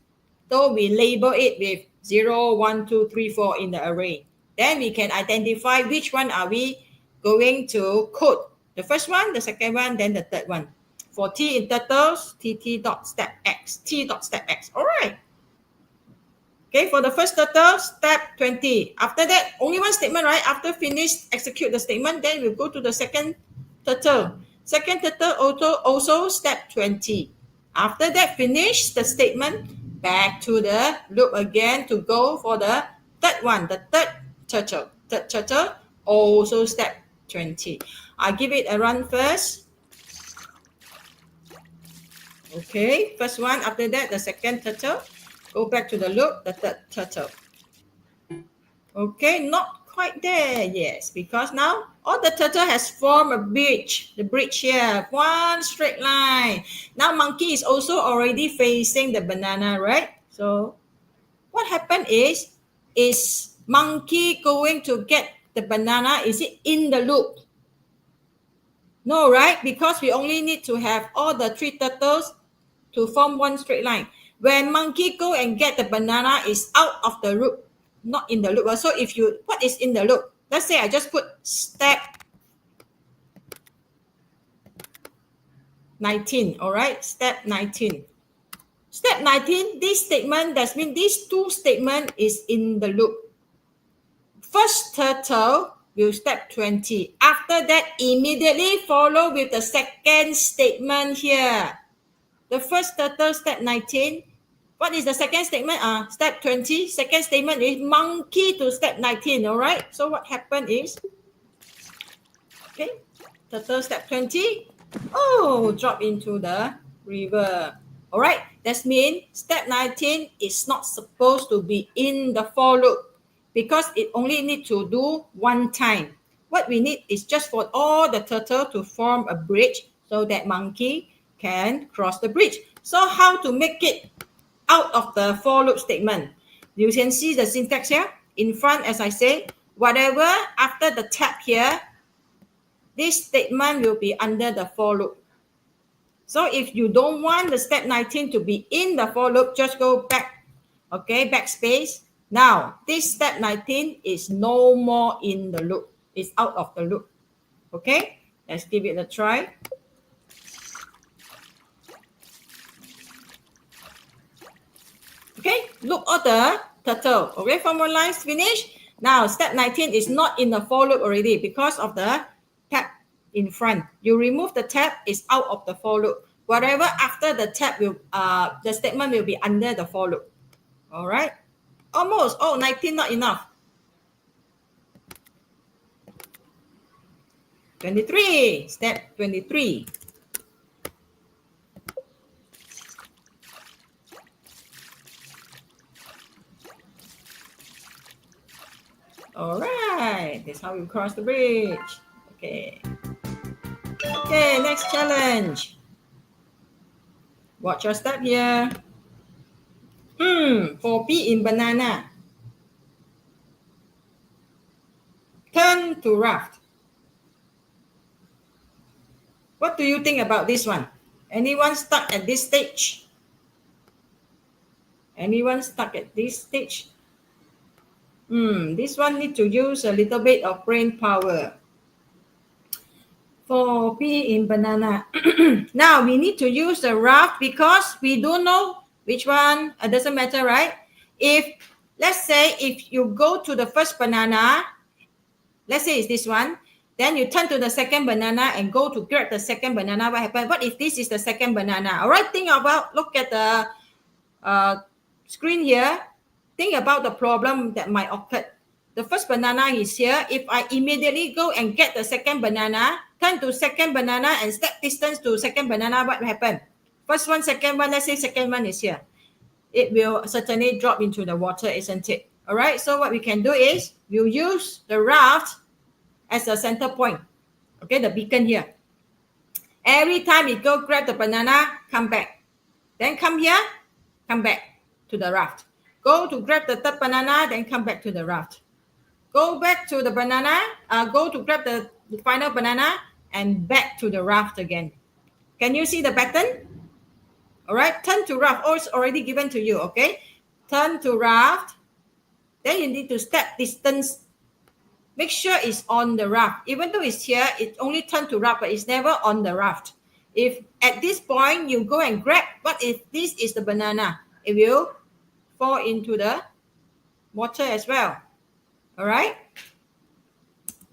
so we label it with 0, 1, 2, 3, 4 in the array. Then we can identify which one are we going to code. The first one, the second one, then the third one. For T in turtles, TT dot step X, T dot step X. All right. Okay, for the first turtle, step 20. After that, only one statement, right? After finish, execute the statement, then we'll go to the second turtle. Second turtle also step 20. After that, finish the statement, back to the loop again to go for the third one, the third turtle. Third turtle, also step 20. I'll give it a run first. Okay, first one, after that, the second turtle. Go back to the loop, the third turtle. Okay, not quite there, yes, because now all the turtle has formed a bridge. The bridge here, one straight line. Now monkey is also already facing the banana, right? So what happened is monkey going to get the banana? Is it in the loop? No, right? Because we only need to have all the three turtles to form one straight line. When monkey go and get the banana, is out of the loop, not in the loop. So if you, what is in the loop? Let's say I just put step 19, all right? Step 19. Step 19, this statement, that means these two statement is in the loop. First turtle will step 20. After that, immediately follow with the second statement here. The first turtle, step 19. What is the second statement? Step 20. Second statement is monkey to step 19, all right? So what happened is, okay, turtle step 20. Oh, drop into the river. All right, that means step 19 is not supposed to be in the for loop because it only need to do one time. What we need is just for all the turtle to form a bridge so that monkey can cross the bridge. So how to make it out of the for loop statement? You can see the syntax here. In front, as I say, whatever after the tab here, this statement will be under the for loop. So if you don't want the step 19 to be in the for loop, just go back, okay, backspace. Now, this step 19 is no more in the loop. It's out of the loop, okay? Let's give it a try. Okay, look all the turtle. Okay, formula lines finished. Now, step 19 is not in the for loop already because of the tab in front. You remove the tab, it's out of the for loop. Whatever after the tab will, the statement will be under the for loop. All right, almost. Oh, 19 not enough. 23, step 23. All right, that's how you cross the bridge. Okay. Okay, next challenge. Watch your step here. For P in banana. Turn to raft. What do you think about this one? Anyone stuck at this stage? Anyone stuck at this stage? This one need to use a little bit of brain power. For P in banana. Now we need to use the raft because we don't know which one. It doesn't matter, right? If, let's say, if you go to the first banana, let's say it's this one, then you turn to the second banana and go to grab the second banana. What happens? What if this is the second banana? All right, think about, look at the screen here. Think about the problem that might occur. the first banana is here. If I immediately go and get the second banana, turn to second banana and step distance to second banana, what will happen? First one, second one, let's say second one is here. It will certainly drop into the water, isn't it? All right, so what we can do is we'll use the raft as a center point. Okay, the beacon here. Every time you go grab the banana, come back. Then come here, come back to the raft. Go to grab the third banana, then come back to the raft. Go back to the banana, go to grab the final banana and back to the raft again. Can you see the pattern? All right, turn to raft. Oh, it's already given to you, okay? Turn to raft. Then you need to step distance. Make sure it's on the raft. Even though it's here, it only turn to raft, but it's never on the raft. If at this point you go and grab, what if this is the banana? It will fall into the water as well. All right?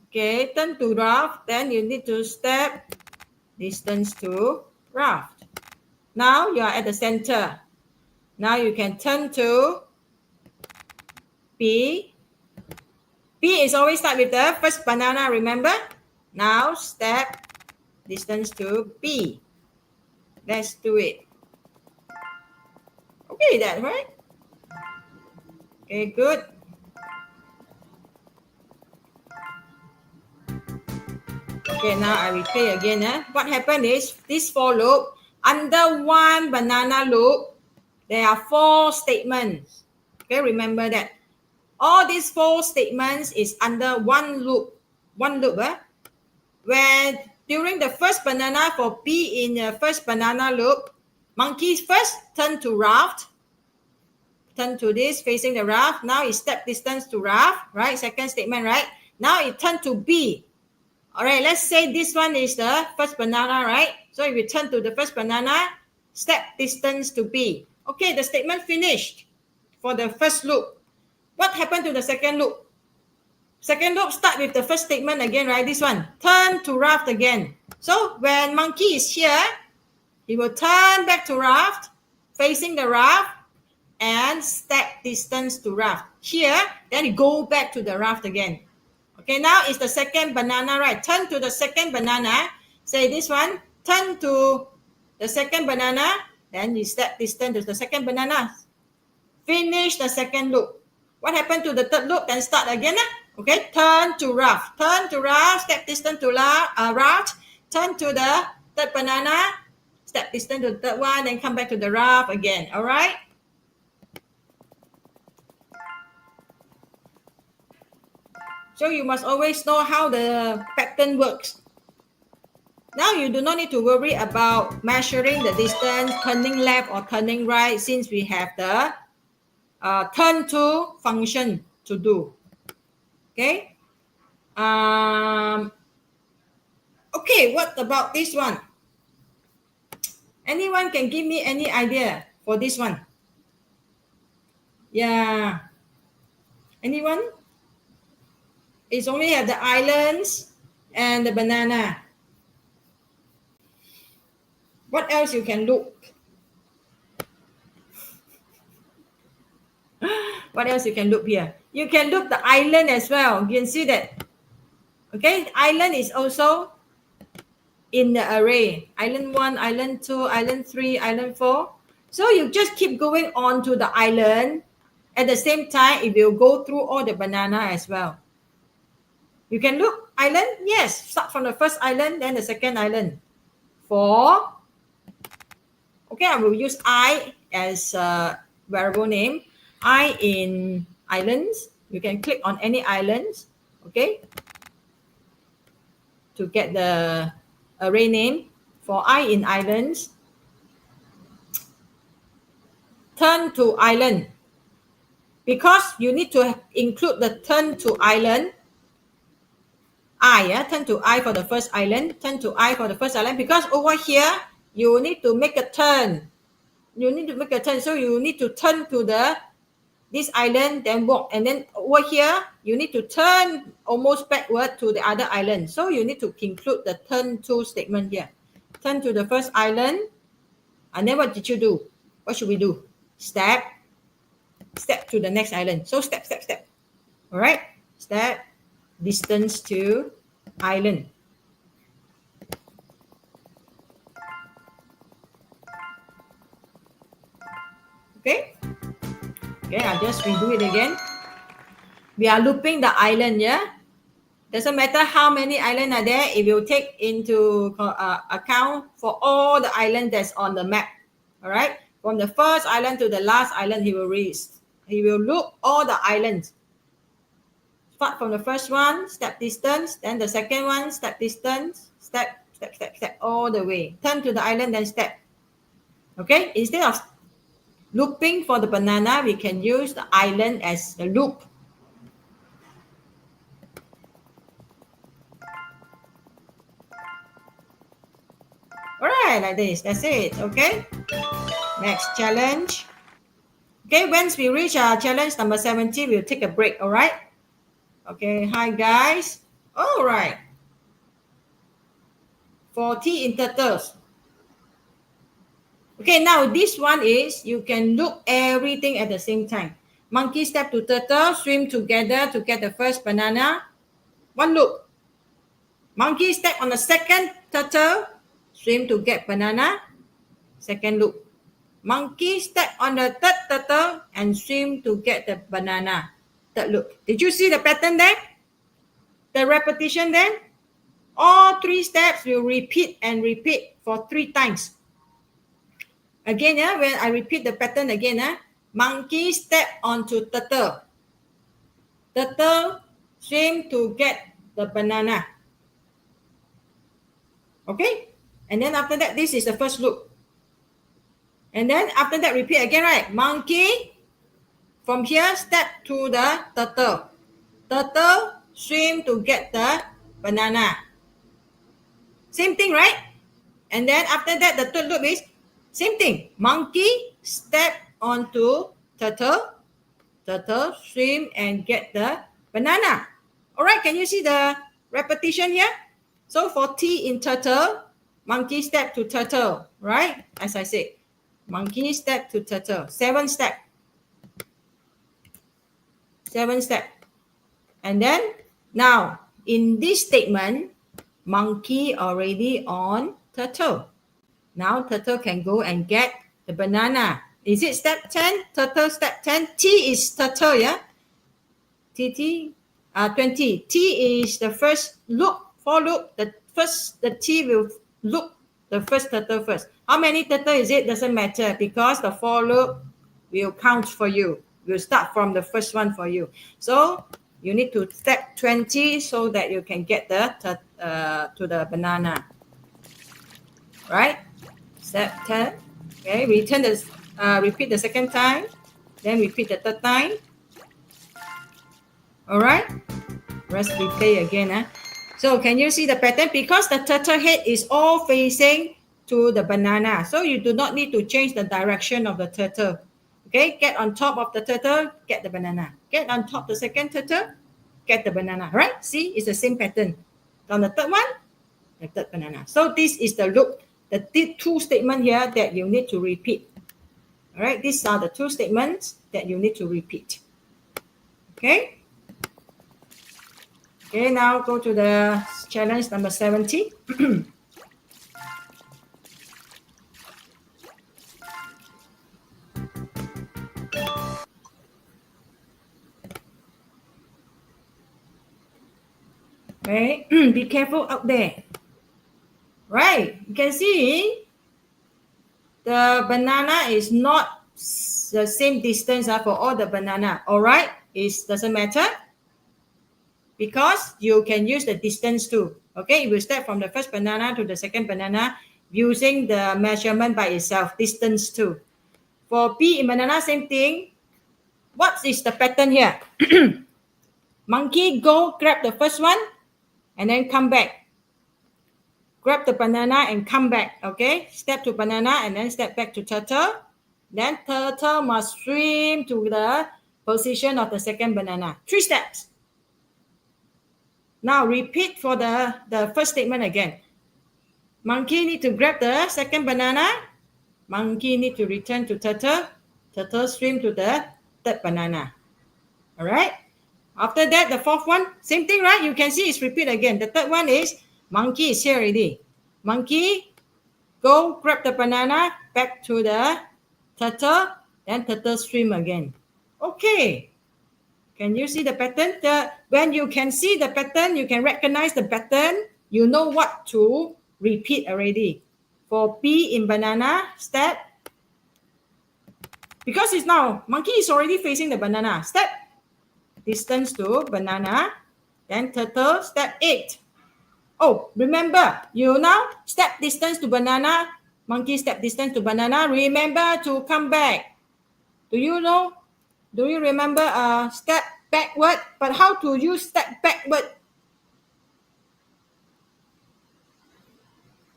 Okay, turn to raft. Then you need to step distance to raft. Now you are at the center. Now you can turn to B. B is always start with the first banana, remember? Now step distance to B. Let's do it. Okay, that's right. Okay, good. Okay, now I replay again. What happened is this for loop, under one banana loop, there are 4 statements. Okay, remember that. All these 4 statements is under one loop. One loop. Where during the first banana for B in the first banana loop, monkey first turn to raft. Turn to this facing the raft. Now it step distance to raft, right? Second statement, right? Now it turn to B. All right, let's say this one is the first banana, right? So if you turn to the first banana, step distance to B. Okay, the statement finished for the first loop. What happened to the second loop? Second loop start with the first statement again, right? This one, turn to raft again. So when monkey is here, he will turn back to raft, facing the raft, and step distance to raft. Here, then he go back to the raft again. Okay, now it's the second banana, right? Turn to the second banana. Say this one, turn to the second banana, then you step distance to the second banana. Finish the second loop. What happened to the third loop? Then start again. Okay, turn to raft. Turn to raft, step distance to raft. Turn to the third banana, step distance to the third one, then come back to the raft again. All right? So you must always know how the pattern works. Now you do not need to worry about measuring the distance, turning left or turning right, since we have the turn to function to do. Okay. Okay, what about this one? Anyone can give me any idea for this one? Yeah. Anyone? It's only have the islands and the banana. What else you can look? What else you can look here? You can look the island as well. You can see that. Okay, island is also in the array. Island 1, island 2, island 3, island 4. So you just keep going on to the island. At the same time, it will go through all the banana as well. You can look island. Yes, start from the first island, then the second island. 4. Okay, I will use I as a variable name. I in islands. You can click on any islands, okay, to get the array name. For I in islands, turn to island. Because you need to include the turn to island. Turn to I for the first island. Turn to I for the first island. Because over here, you need to make a turn. You need to make a turn. So you need to turn to this island, then walk. And then over here, you need to turn almost backward to the other island. So you need to include the turn to statement here. Turn to the first island. And then what did you do? What should we do? Step to the next island. So step. All right. step, distance to island. Okay? Okay, I'll just redo it again. We are looping the island, yeah? Doesn't matter how many islands are there, it will take into account for all the islands that's on the map. All right? From the first island to the last island, he will loop all the islands. Start from the first one, step distance, then the second one, step distance, step, all the way. Turn to the island, then step. Okay? Instead of looping for the banana, we can use the island as the loop. All right, like this. That's it. Okay. Next challenge. Okay, once we reach our challenge number 70, we'll take a break. All right. Okay. Hi, guys. All right. For T in turtles. Okay, now this one is you can look everything at the same time. Monkey step to turtle, swim together to get the first banana. One loop. Monkey step on the second turtle, swim to get banana. Second loop. Monkey step on the third turtle and swim to get the banana. Third loop. Did you see the pattern there? The repetition there? All three steps will repeat and repeat for 3 times. Again, when I repeat the pattern again, monkey step onto turtle. Turtle swim to get the banana. Okay? And then after that, this is the first loop. And then after that, repeat again, right? Monkey, from here, step to the turtle. Turtle, swim to get the banana. Same thing, right? And then after that, the third loop is same thing. Monkey, step onto turtle. Turtle, swim and get the banana. All right, can you see the repetition here? So for T in turtle, monkey step to turtle, right? As I said, monkey step to turtle. 7 step. 7 step. And then now in this statement, monkey already on turtle. Now turtle can go and get the banana. Is it step 10? Turtle step 10. T is turtle, yeah? 20. T is the first loop, for loop. The T will loop the first turtle first. How many turtle is it? Doesn't matter because the for loop will count for you. Will start from the first one for you. So you need to step 20 so that you can get to the banana. Right? Step 10. Okay, repeat the second time. Then repeat the third time. All right? Let's replay again. So can you see the pattern? Because the turtle head is all facing to the banana. So you do not need to change the direction of the turtle. Okay, get on top of the turtle, get the banana. Get on top of the second turtle, get the banana. Right? See, it's the same pattern. On the third one, the third banana. So this is the loop. The 2 statements here that you need to repeat. All right, these are the 2 statements that you need to repeat. Okay. Okay, now go to the challenge number 70. Okay, be careful out there. Right, you can see the banana is not the same distance for all the banana. All right, it doesn't matter because you can use the distance too. Okay, you will step from the first banana to the second banana using the measurement by itself, distance too. For B in banana, same thing. What is the pattern here? Monkey go grab the first one and then come back. Grab the banana and come back, okay? Step to banana and then step back to turtle. Then turtle must swim to the position of the second banana. 3 steps. Now repeat for the first statement again. Monkey need to grab the second banana. Monkey need to return to turtle. Turtle swim to the third banana. All right? After that, the fourth one, same thing, right? You can see it's repeat again. The third one is monkey is here already. Monkey, go grab the banana, back to the turtle, then turtle swim again. Okay. Can you see the pattern? When you can see the pattern, you can recognize the pattern, you know what to repeat already. For B in banana, step. Because it's now, monkey is already facing the banana. Step, distance to banana. Then turtle, step 8. Oh, remember, you now step distance to banana. Monkey step distance to banana. Remember to come back. Do you know? Do you remember step backward? But how to use step backward?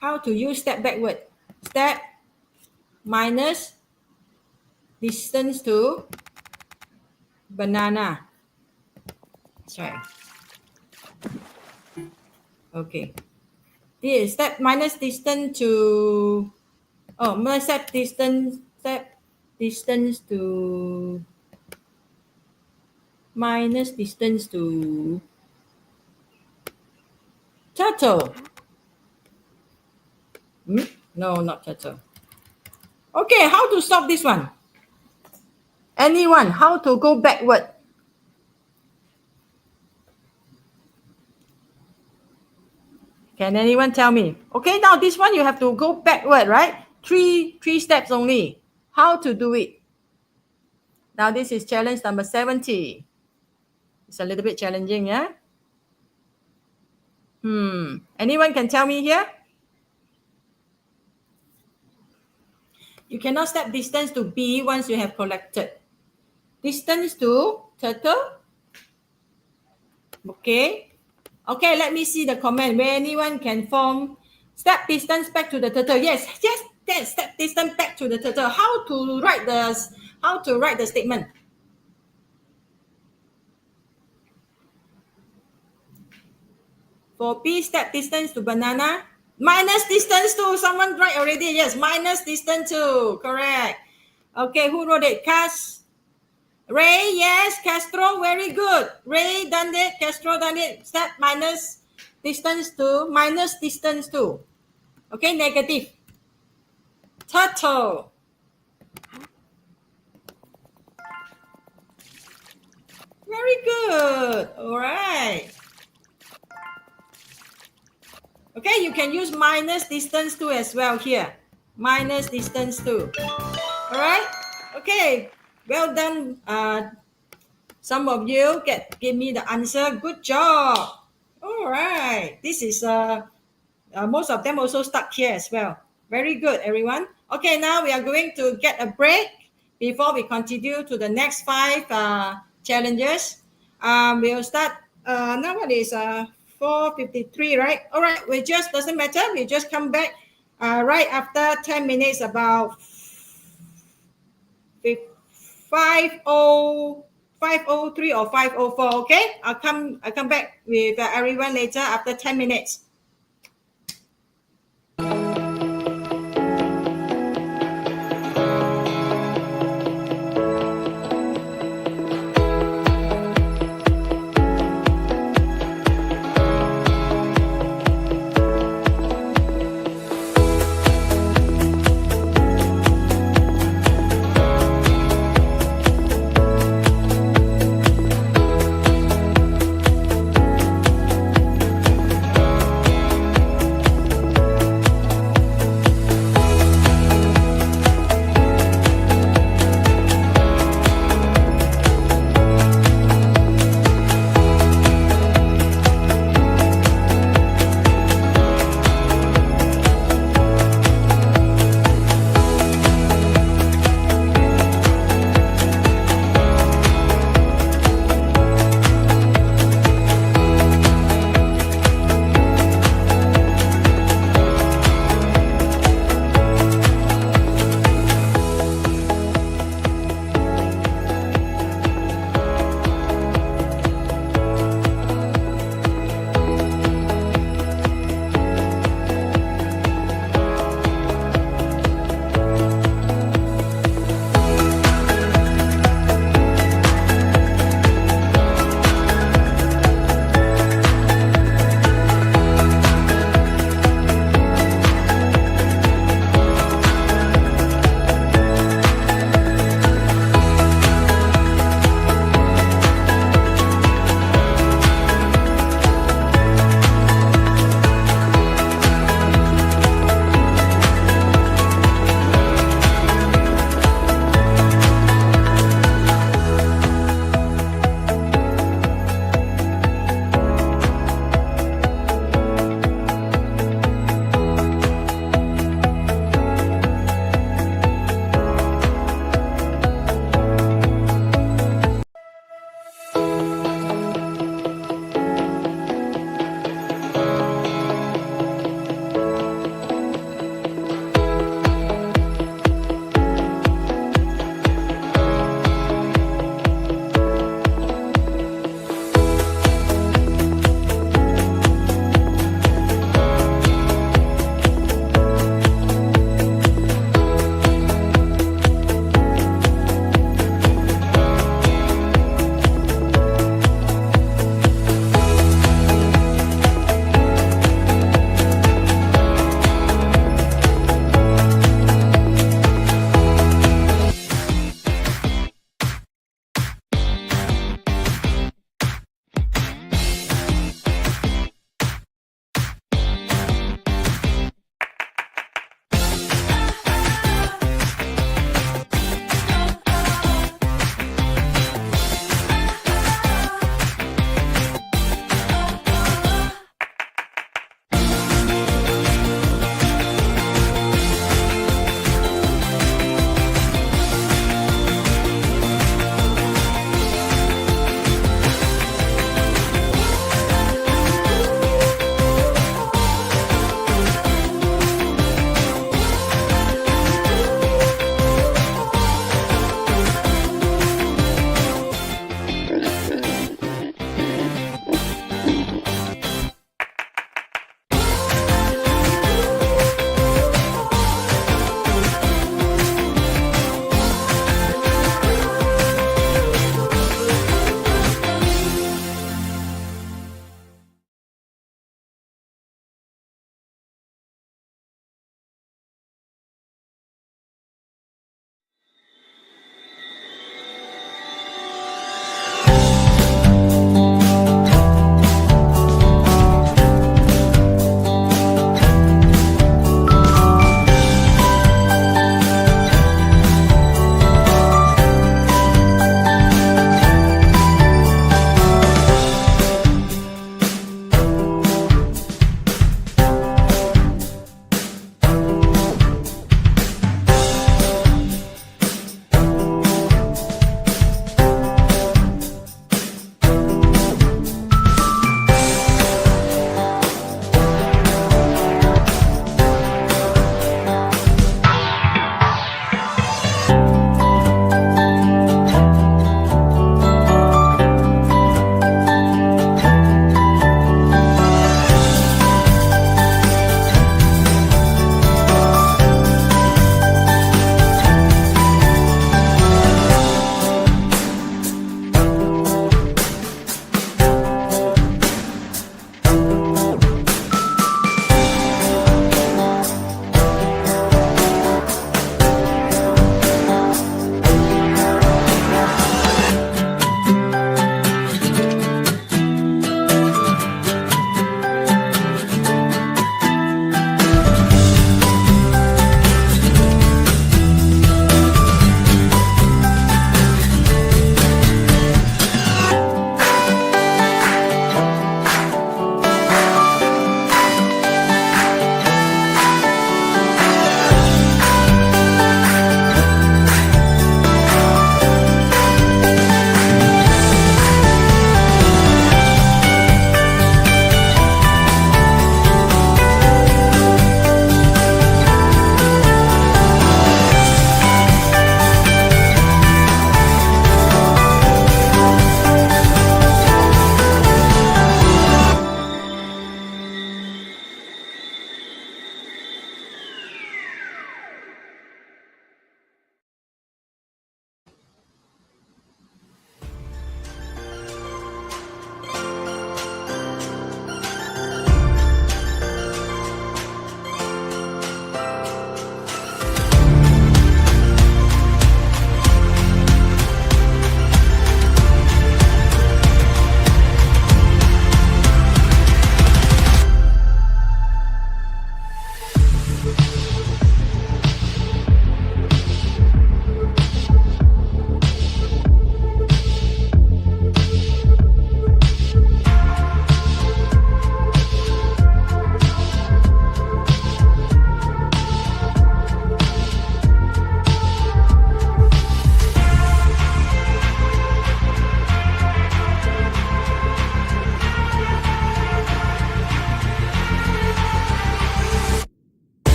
How to use step backward? Step minus distance to banana. That's right. Okay. This step minus distance to step distance to minus distance to turtle. No, not turtle. Okay, how to stop this one? Anyone, how to go backward? Can anyone tell me? Okay, now this one you have to go backward, right? Three steps only. How to do it? Now this is challenge number 70. It's a little bit challenging, yeah? Anyone can tell me here? You cannot step distance to B once you have collected. Distance to turtle. Okay. Okay, let me see the comment where anyone can form step distance back to the turtle. Yes, step distance back to the turtle. How to write the statement? For B, step distance to banana. Minus distance to, someone write already. Yes, minus distance to. Correct. Okay, who wrote it? Ray, yes. Castro, very good. Ray done it. Castro done it. Step minus distance to. Okay, negative. Turtle. Very good. All right. Okay, you can use minus distance to as well here. Minus distance to. All right. Okay. Well done. Some of you give me the answer. Good job. All right. This is most of them also stuck here as well. Very good, everyone. Okay, now we are going to get a break before we continue to the next 5 challenges. We'll start now. What is 4:53, right? All right. We just doesn't matter. We just come back right after 10 minutes, about 5:03 or 5:04. Okay, I'll come back with everyone later after 10 minutes.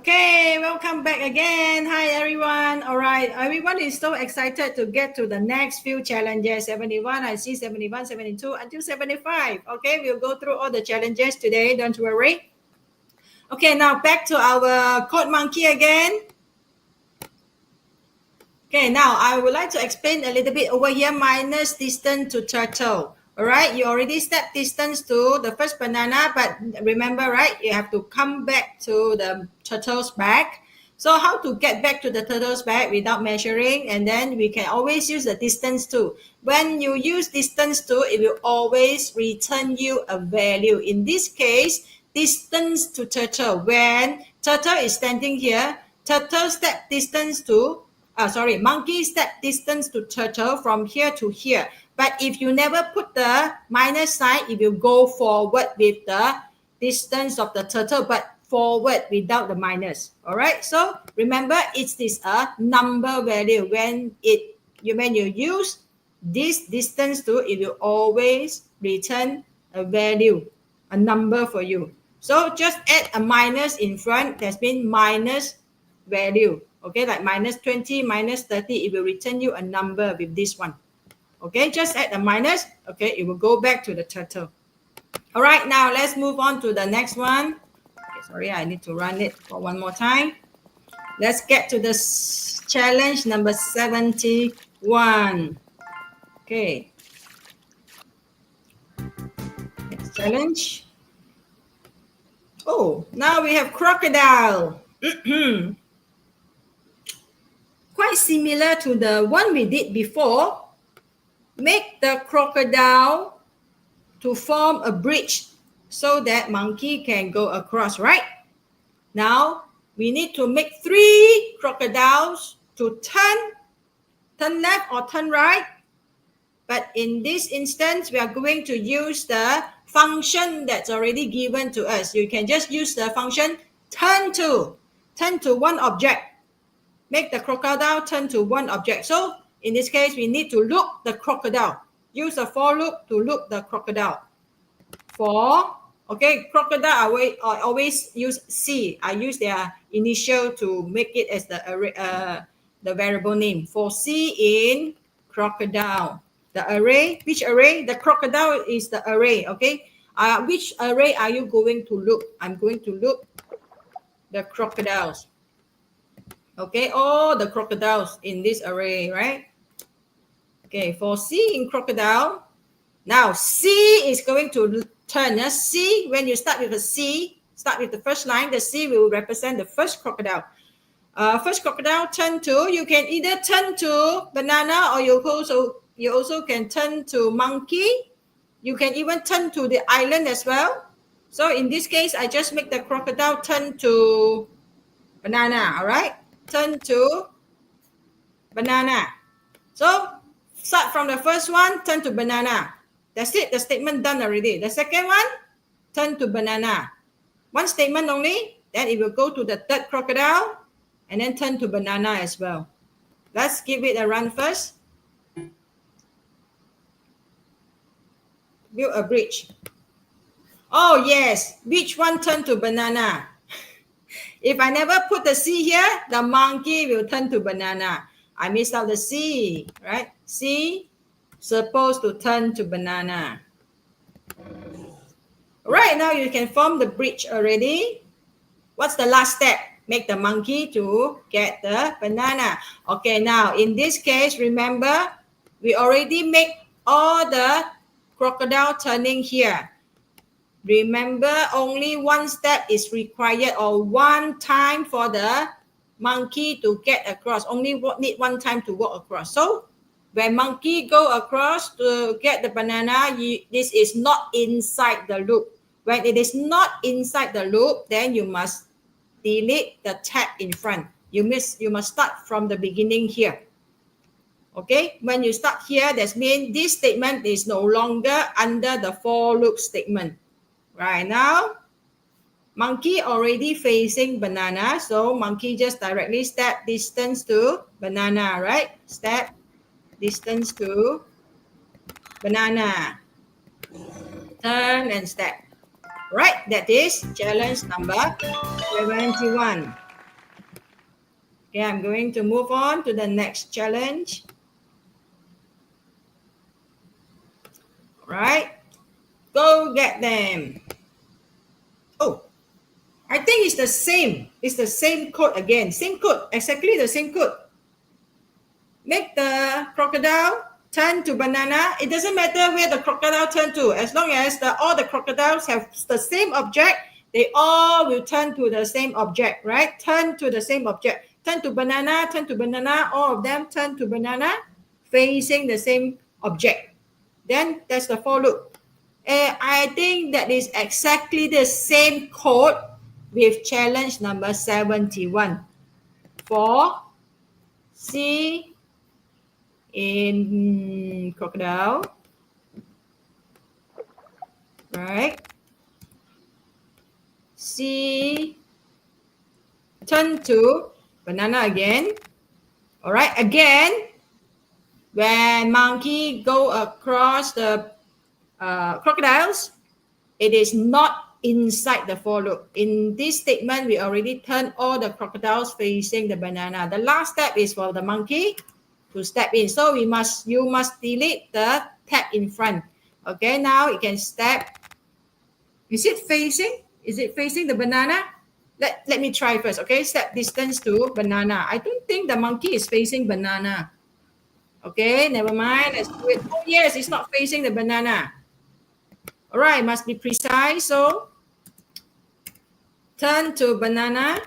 Okay, welcome back again. Hi, everyone. All right, everyone is so excited to get to the next few challenges. 71, I see 71, 72, until 75. Okay, we'll go through all the challenges today. Don't worry. Okay, now back to our code monkey again. Okay, now I would like to explain a little bit over here, minus distance to turtle. All right, you already set distance to the first banana, but remember, right, you have to come back to the turtle's back. So how to get back to the turtle's back without measuring? And then we can always use the distance to. When you use distance to, it will always return you a value. In this case, distance to turtle. When turtle is standing here, turtle step distance to monkey step distance to turtle from here to here. But if you never put the minus sign, it will go forward with the distance of the turtle, but forward without the minus. All right. So remember, it is a number value. When you use this distance to, it will always return a value, a number for you. So just add a minus in front. That's been minus value. Okay, like minus 20, minus 30, it will return you a number with this one. Okay, just add a minus. Okay, it will go back to the turtle. All right, now let's move on to the next one. Okay, sorry, I need to run it for one more time. Let's get to the challenge number 71. Okay. Next challenge. Oh, now we have crocodile. Quite similar to the one we did before. Make the crocodile to form a bridge so that monkey can go across, right? Now, we need to make 3 crocodiles to turn left or turn right. But in this instance, we are going to use the function that's already given to us. You can just use the function turn to one object. Make the crocodile turn to one object. So in this case, we need to loop the crocodile. Use a for loop to loop the crocodile. Crocodile, I always use C. I use their initial to make it as the array, the variable name. For C in crocodile. The array, which array? The crocodile is the array, okay? Which array are you going to loop? I'm going to loop the crocodiles. Okay, all the crocodiles in this array, right? Okay, for C in crocodile, now C is going to turn. C, when you start with a C, start with the first line, the C will represent the first crocodile. First crocodile turn to, you can either turn to banana or you also can turn to monkey. You can even turn to the island as well. So in this case, I just make the crocodile turn to banana, all right? Turn to banana. So start from the first one, turn to banana. That's it, the statement done already. The second one, turn to banana. One statement only, then it will go to the third crocodile and then turn to banana as well. Let's give it a run first. Build a bridge. Oh yes, which one turn to banana? If I never put the C here, the monkey will turn to banana. I missed out the C, right? C supposed to turn to banana. Right, now you can form the bridge already. What's the last step? Make the monkey to get the banana. Okay, now in this case, remember, we already make all the crocodile turning here. Remember, only one step is required, or one time for the monkey to get across. Only need one time to walk across. So when monkey go across to get the banana, this is not inside the loop. When it is not inside the loop, then you must delete the tab in front. You must start from the beginning here. Okay, when you start here, that means this statement is no longer under the for loop statement. Right now, monkey already facing banana, so monkey just directly step distance to banana, right? Step distance to banana. Turn and step. Right, that is challenge number 71. Okay, I'm going to move on to the next challenge. Right, go get them. Oh, I think it's the same. It's the same code again. Same code, exactly the same code. Make the crocodile turn to banana. It doesn't matter where the crocodile turn to. As long as all the crocodiles have the same object, they all will turn to the same object, right? Turn to the same object. Turn to banana, turn to banana. All of them turn to banana, facing the same object. Then that's the for loop. I think that is exactly the same code with challenge number 71. For C in crocodile, right? C turn to banana again. All right, again, when monkey go across the crocodiles, it is not inside the for loop. In this statement, we already turned all the crocodiles facing the banana. The last step is for the monkey to step in. So you must delete the tab in front. Okay, now you can step. Is it facing? Is it facing the banana? Let me try first. Okay, step distance to banana. I don't think the monkey is facing banana. Okay, never mind. Let's do it. Oh yes, it's not facing the banana. All right, must be precise. So turn to banana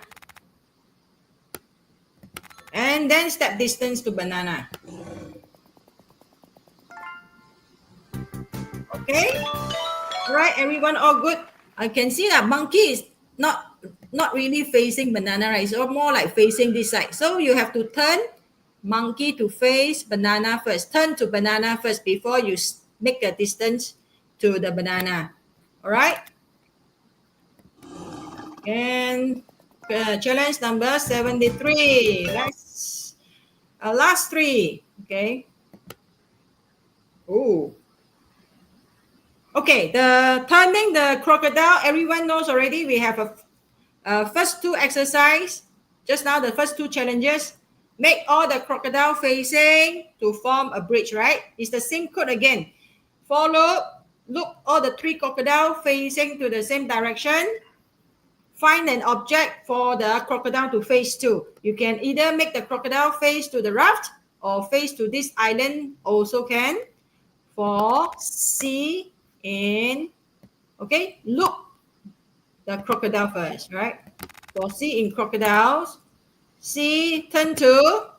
and then step distance to banana. Okay, all right, everyone, all good. I can see that monkey is not really facing banana, right? It's more like facing this side. So you have to turn monkey to face banana first. Turn to banana first before you make a distance to the banana. All right, and challenge number 73. Let's last three. Okay. Oh, okay, the turning the crocodile, everyone knows already. We have a first two exercise. Just now, the first two challenges. Make all the crocodile facing to form a bridge, right? It's the same code again. Follow, look all the three crocodile facing to the same direction. Find an object for the crocodile to face to. You can either make the crocodile face to the raft or face to this island also can. For C in, okay, look the crocodile first, right? For C in crocodiles, C turn to,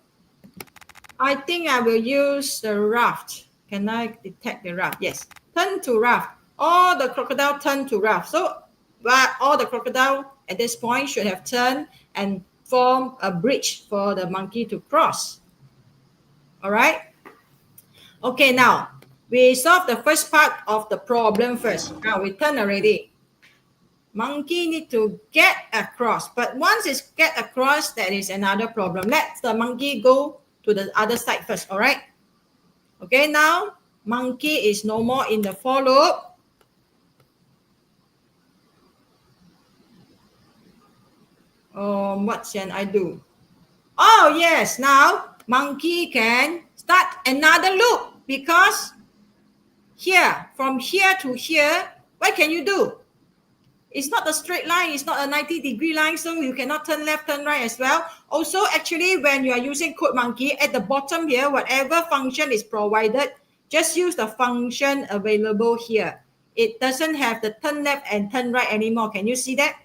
I think I will use the raft. Can I detect the raft? Yes, turn to raft. All the crocodile turn to raft. So, but all the crocodile at this point should have turned and form a bridge for the monkey to cross. All right. Okay, now we solve the first part of the problem first. Now we turn already. Monkey need to get across, but once it's get across, that is another problem. Let the monkey go to the other side first. All right. Okay, now monkey is no more in the for loop. What can I do? Oh yes, now monkey can start another loop because here, from here to here, what can you do? It's not a straight line, it's not a 90-degree line, so you cannot turn left, turn right as well. Also, actually, when you are using Code Monkey, at the bottom here, whatever function is provided, just use the function available here. It doesn't have the turn left and turn right anymore. Can you see that?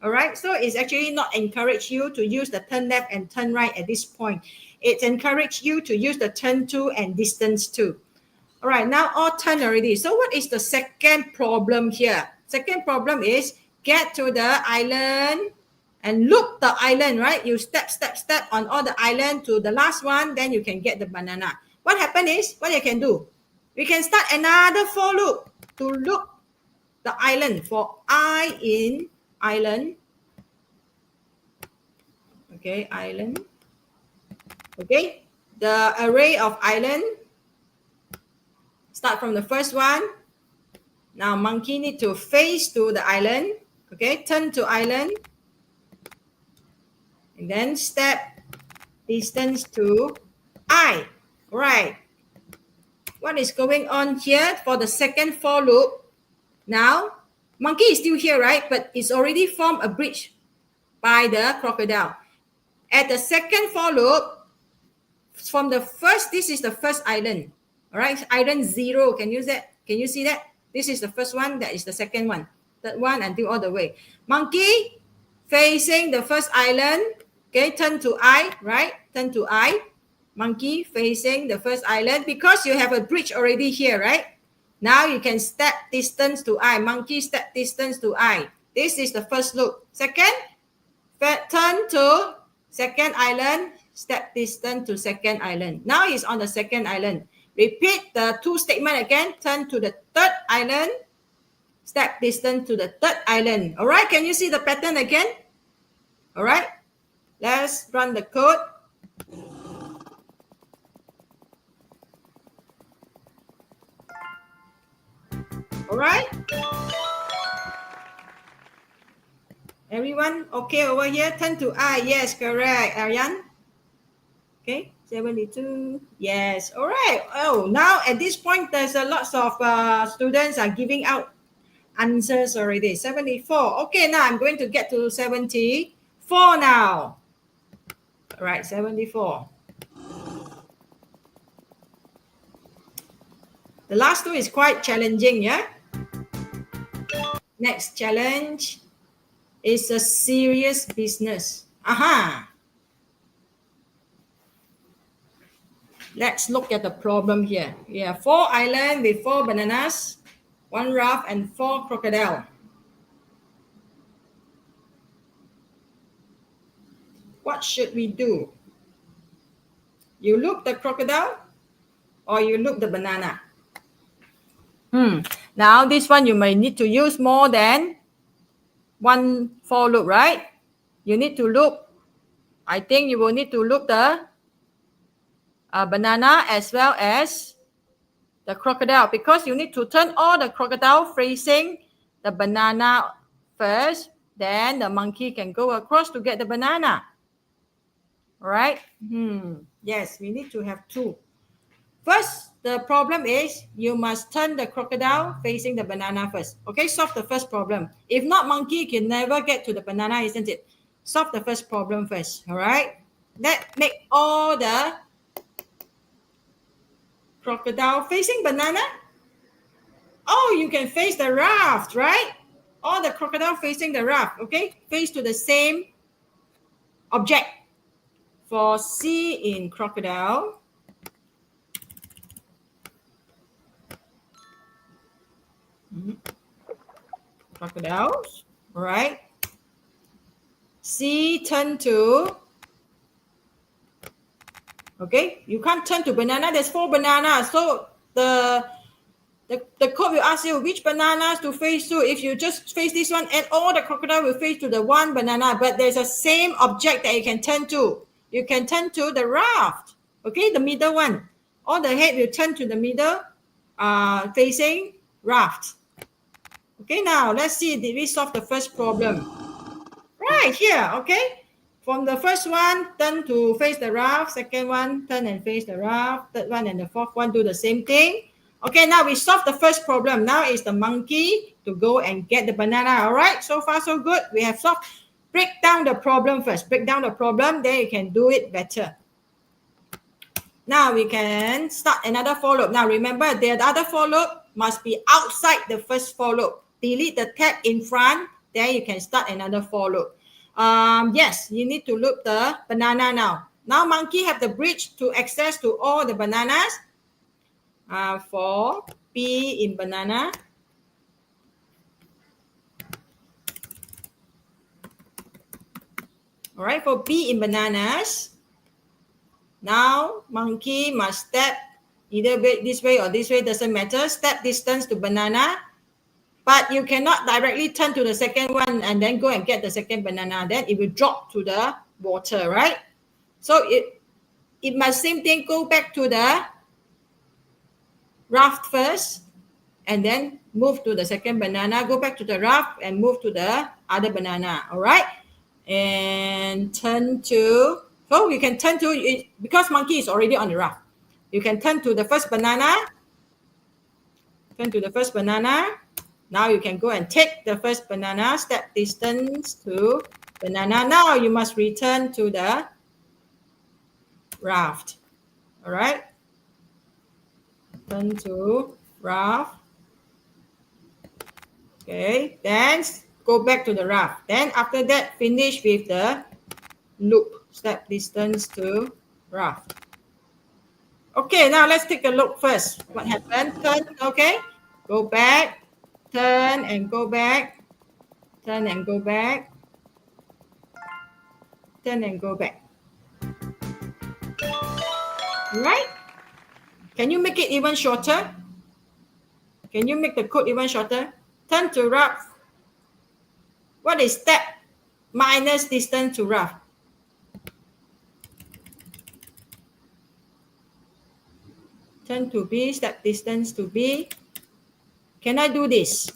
All right, so it's actually not encourage you to use the turn left and turn right at this point. It encourages you to use the turn to and distance to. All right, now all turn already. So what is the second problem here? Second problem is get to the island and look the island, right? You step on all the island to the last one, then you can get the banana. What happened is, what you can do? We can start another for loop to look the island for I in island. Okay, island. Okay, the array of island. Start from the first one. Now monkey need to face to the island. Okay, turn to island. And then step distance to I. Right. What is going on here for the second for loop? Now, monkey is still here, right? But it's already formed a bridge by the crocodile. At the second for loop, from the first, this is the first island. All right, island 0. Can you see that? This is the first one. That is the second one. Third one until all the way. Monkey facing the first island. Okay, turn to I, right? Turn to I. Monkey facing the first island because you have a bridge already here, right? Now you can step distance to I. Monkey step distance to I. This is the first loop. Second, turn to second island, step distance to second island. Now he's on the second island. Repeat the two statement again. Turn to the third island, step distance to the third island. All right, can you see the pattern again? All right, let's run the code. All right. Everyone okay over here? Turn to I. Yes, correct. Aryan? Okay, 72. Yes, all right. Oh, now at this point, there's a lots of students are giving out answers already. 74. Okay, now I'm going to get to 74 now. All right, 74. The last two is quite challenging, yeah? Next challenge is a serious business. Aha! Let's look at the problem here. We have 4 islands with 4 bananas, 1 raft, and 4 crocodile. What should we do? You loop the crocodile or you loop the banana? Now this one you may need to use more than 1 for loop, right? You need to loop. I think you will need to loop the banana as well as the crocodile because you need to turn all the crocodile facing the banana first. Then the monkey can go across to get the banana. All right? Yes, we need to have 2. First, the problem is you must turn the crocodile facing the banana first. Okay, solve the first problem. If not, monkey can never get to the banana, isn't it? Solve the first problem first. All right. Let's make all the crocodile facing banana. Oh, you can face the raft, right? All the crocodile facing the raft. Okay, face to the same object. For C in crocodile, crocodiles, all right. C turn to, okay, you can't turn to banana. There's 4 bananas, so the code will ask you which bananas to face to. If you just face this one, and all the crocodile will face to the 1 banana, but there's a same object that you can turn to. You can turn to the raft, okay, the middle one. All the head will turn to the middle, facing raft. Okay, now let's see, did we solve the first problem? Right here, okay. From the first one, turn to face the raft. Second one, turn and face the raft. Third one and the fourth one do the same thing. Okay, now we solved the first problem. Now it's the monkey to go and get the banana. All right, so far so good. We have solved. Break down the problem first. Break down the problem, then you can do it better. Now we can start another for loop. Now remember, the other for loop must be outside the first for loop. Delete the tab in front, then you can start another for loop. Yes, you need to loop the banana now. Now monkey have the bridge to access to all the bananas. For B in banana. All right, for B in bananas. Now monkey must step either this way or this way, doesn't matter. Step distance to banana. But you cannot directly turn to the second one and then go and get the second banana. Then it will drop to the water, right? So it must same thing, go back to the raft first and then move to the second banana, go back to the raft and move to the other banana, all right? And turn to So you can turn to it because monkey is already on the raft. You can turn to the first banana. Turn to the first banana. Now you can go and take the first banana, step distance to banana. Now you must return to the raft. All right. Turn to raft. Okay. Then go back to the raft. Then after that, finish with the loop. Step distance to raft. Okay, now let's take a look first. What happened? Turn, okay. Go back. Turn and go back. Turn and go back. Turn and go back. Right? Can you make it even shorter? Can you make the code even shorter? Turn to raft. What is step minus distance to raft? Turn to B, step distance to B. Can I do this?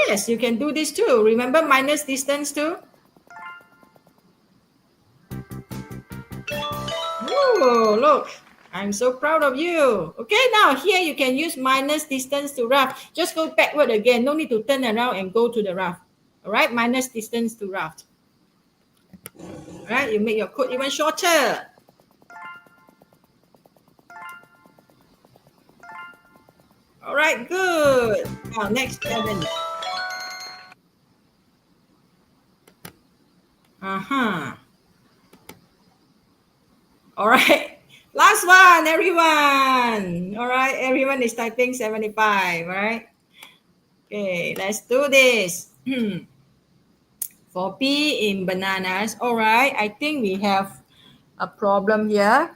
Yes, you can do this too. Remember minus distance too? Oh, look. I'm so proud of you. Okay, now here you can use minus distance to raft. Just go backward again. No need to turn around and go to the raft. All right, minus distance to raft. All right, you make your code even shorter. All right, good. Now, next challenge. All right. Last one, everyone. All right, everyone is typing 75, right? Okay, let's do this. For B in bananas, all right, I think we have a problem here.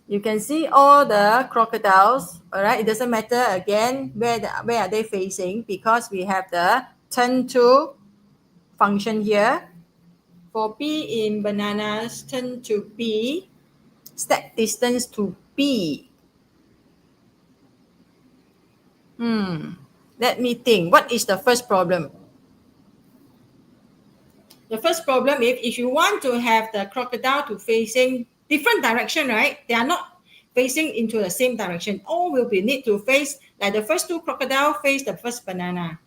You can see all the crocodiles, all right? It doesn't matter, again, where are they facing, because we have the turn to function here. For B in bananas, turn to B, step distance to B. Let me think. What is the first problem? The first problem is if you want to have the crocodile to facing different direction, right? They are not facing into the same direction. All will be need to face, like the first two crocodile face the first banana.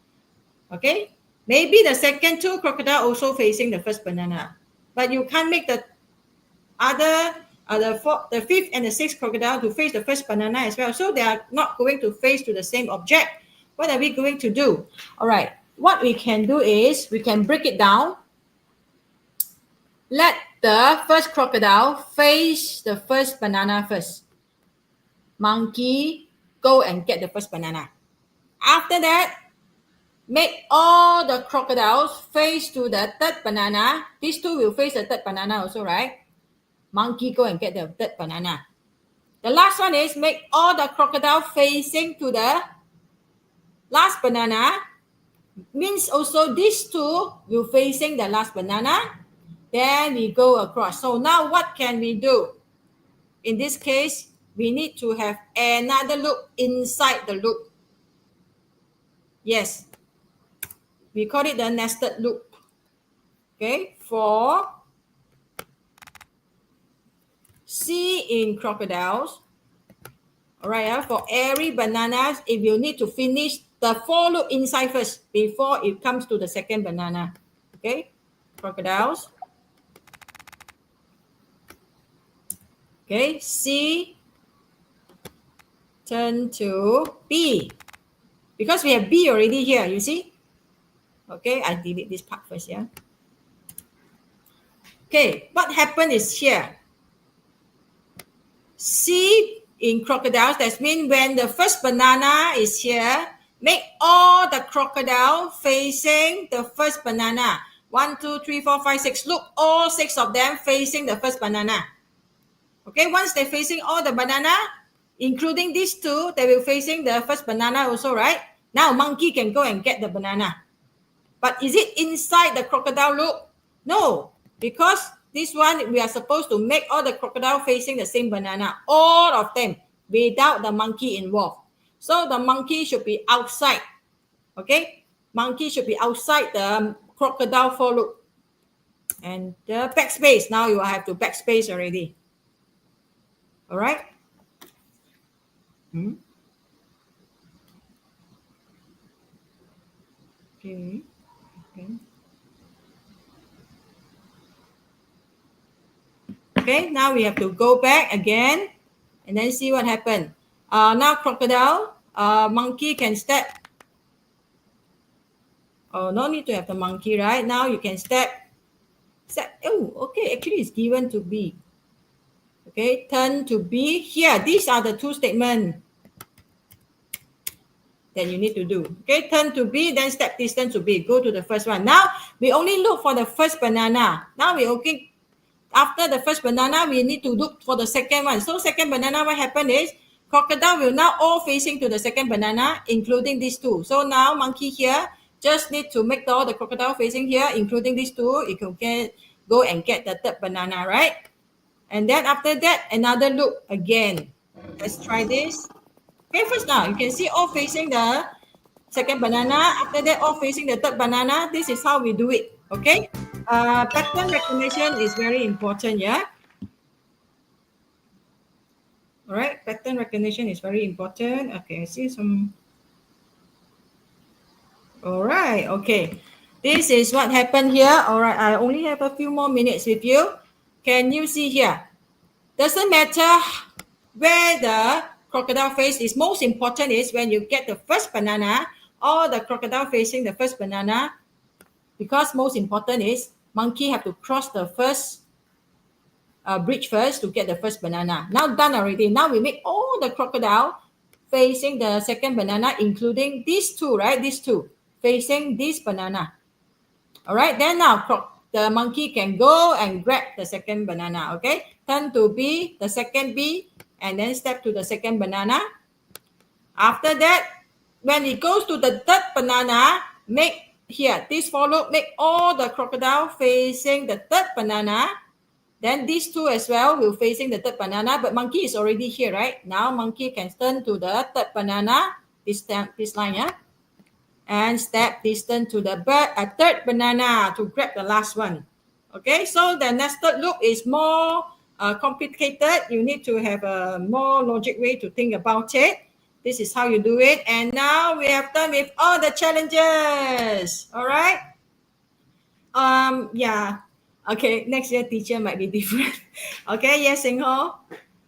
Okay? Maybe the second two crocodile also facing the first banana. But you can't make the other, the fifth and the sixth crocodile to face the first banana as well. So they are not going to face to the same object. What are we going to do? All right. What we can do is we can break it down. Let the first crocodile face the first banana first. Monkey, go and get the first banana. After that, make all the crocodiles face to the third banana. These two will face the third banana also, right? Monkey, go and get the third banana. The last one is make all the crocodile facing to the last banana. Means also these two will facing the last banana. Then we go across. So now what can we do? In this case, we need to have another loop inside the loop. Yes. We call it the nested loop. Okay. For C in crocodiles. All right. For every banana, it will need to finish the for loop inside first before it comes to the second banana. Okay. Crocodiles. Okay, C, turn to B. Because we have B already here, you see? Okay, I delete this part first, yeah? Okay, what happened is here. C in crocodiles, that means when the first banana is here, make all the crocodile facing the first banana. 1, 2, 3, 4, 5, 6. Look, all 6 of them facing the first banana. Okay, once they're facing all the banana, including these two, they will facing the first banana also, right? Now monkey can go and get the banana. But is it inside the crocodile loop? No, because this one, we are supposed to make all the crocodile facing the same banana, all of them, without the monkey involved. So the monkey should be outside. Okay, monkey should be outside the crocodile for loop. And the backspace, now you have to backspace already. All right. Okay. Okay, now we have to go back again and then see what happened. Now crocodile, monkey can step. Oh, no need to have the monkey, right? Now you can step. Oh, okay, actually it's given to B. Okay, turn to B. Here, these are the two statements that you need to do. Okay, turn to B, then step distance to B. Go to the first one. Now, we only look for the first banana. Now we okay. After the first banana, we need to look for the second one. So second banana, what happened is, crocodile will now all facing to the second banana, including these two. So now monkey here, just need to make all the crocodile facing here, including these two. You can go and get the third banana, right? And then after that, another loop again. Let's try this. Okay, first now, you can see all facing the second banana. After that, all facing the third banana. This is how we do it, okay? Pattern recognition is very important, yeah? All right, pattern recognition is very important. Okay, I see some. All right, okay. This is what happened here. All right, I only have a few more minutes with you. Can you see here? Doesn't matter where the crocodile face is. Most important is when you get the first banana, or the crocodile facing the first banana, because most important is monkey have to cross the first bridge first to get the first banana. Now done already. Now we make all the crocodile facing the second banana, including these two, right? These two facing this banana. All right, then now the monkey can go and grab the second banana, okay? Turn to B, the second B, and then step to the second banana. After that, when it goes to the third banana, make here, this follow, make all the crocodile facing the third banana. Then these two as well will facing the third banana, but monkey is already here, right? Now monkey can turn to the third banana, this line, yeah? And step distance to the third banana to grab the last one. Okay, so the nested loop is more complicated. You need to have a more logic way to think about it. This is how you do it. And now we have done with all the challenges. All right. Yeah. Okay, next year teacher might be different. Okay, yes, Singho,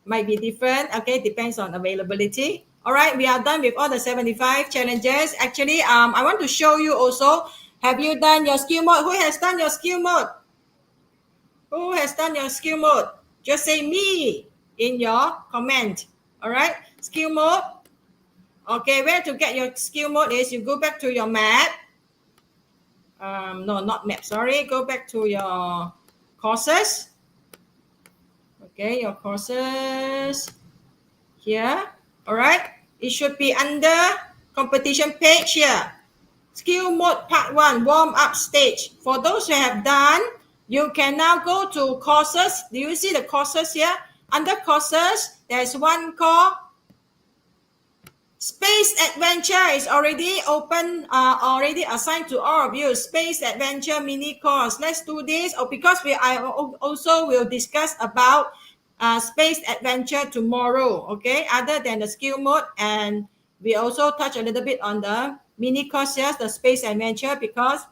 might be different. Okay, depends on availability. All right, we are done with all the 75 challenges. Actually, I want to show you also. Have you done your skill mode? Who has done your skill mode? Who has done your skill mode? Just say me in your comment. All right, skill mode. Okay, where to get your skill mode is you go back to your map. No, not map, sorry. Go back to your courses. Okay, your courses here. All right, it should be under competition page here. Skill mode part 1, warm up stage. For those who have done, you can now go to courses. Do you see the courses here? Under courses, there's one called Space Adventure is already open, already assigned to all of you. Space Adventure mini course. Let's do this. Because I also will discuss about Space Adventure tomorrow. Okay, other than the skill mode, and we also touch a little bit on the mini courses, the Space Adventure, because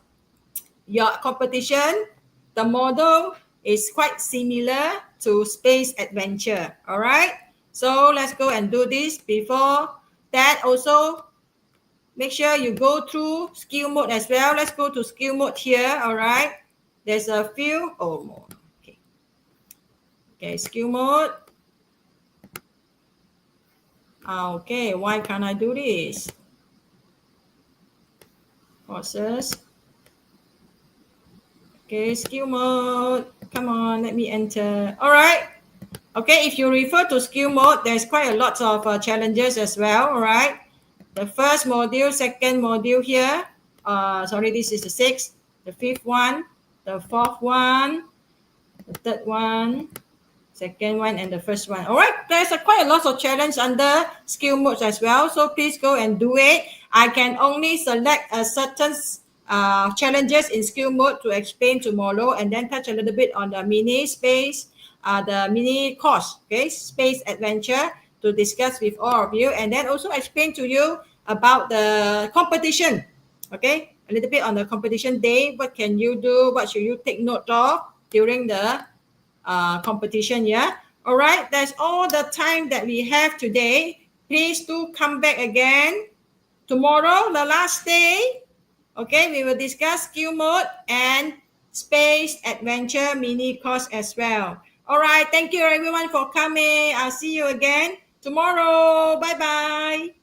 your competition, the model is quite similar to Space Adventure. All right. So let's go and do this. Before that, also make sure you go through skill mode as well. Let's go to skill mode here. All right, there's a few. Oh, more. Okay, skill mode. Okay, why can't I do this? Courses. Okay, skill mode. Come on, let me enter. All right. Okay, if you refer to skill mode, there's quite a lot of challenges as well, all right? The first module, second module here. Sorry, this is the 6th, the 5th one, the 4th one, the 3rd one, second one, and the first one. All right, there's quite a lot of challenge under skill modes as well, so please go and do it. I can only select a certain challenges in skill mode to explain tomorrow, and then touch a little bit on the mini space, the mini course, okay, space adventure, to discuss with all of you, and then also explain to you about the competition, okay, a little bit on the competition day. What can you do? What should you take note of during the competition? Yeah. All right. That's all the time that we have today. Please do come back again tomorrow, the last day. Okay, we will discuss skill mode and space adventure mini course as well. All right, thank you everyone for coming. I'll see you again tomorrow. Bye-bye.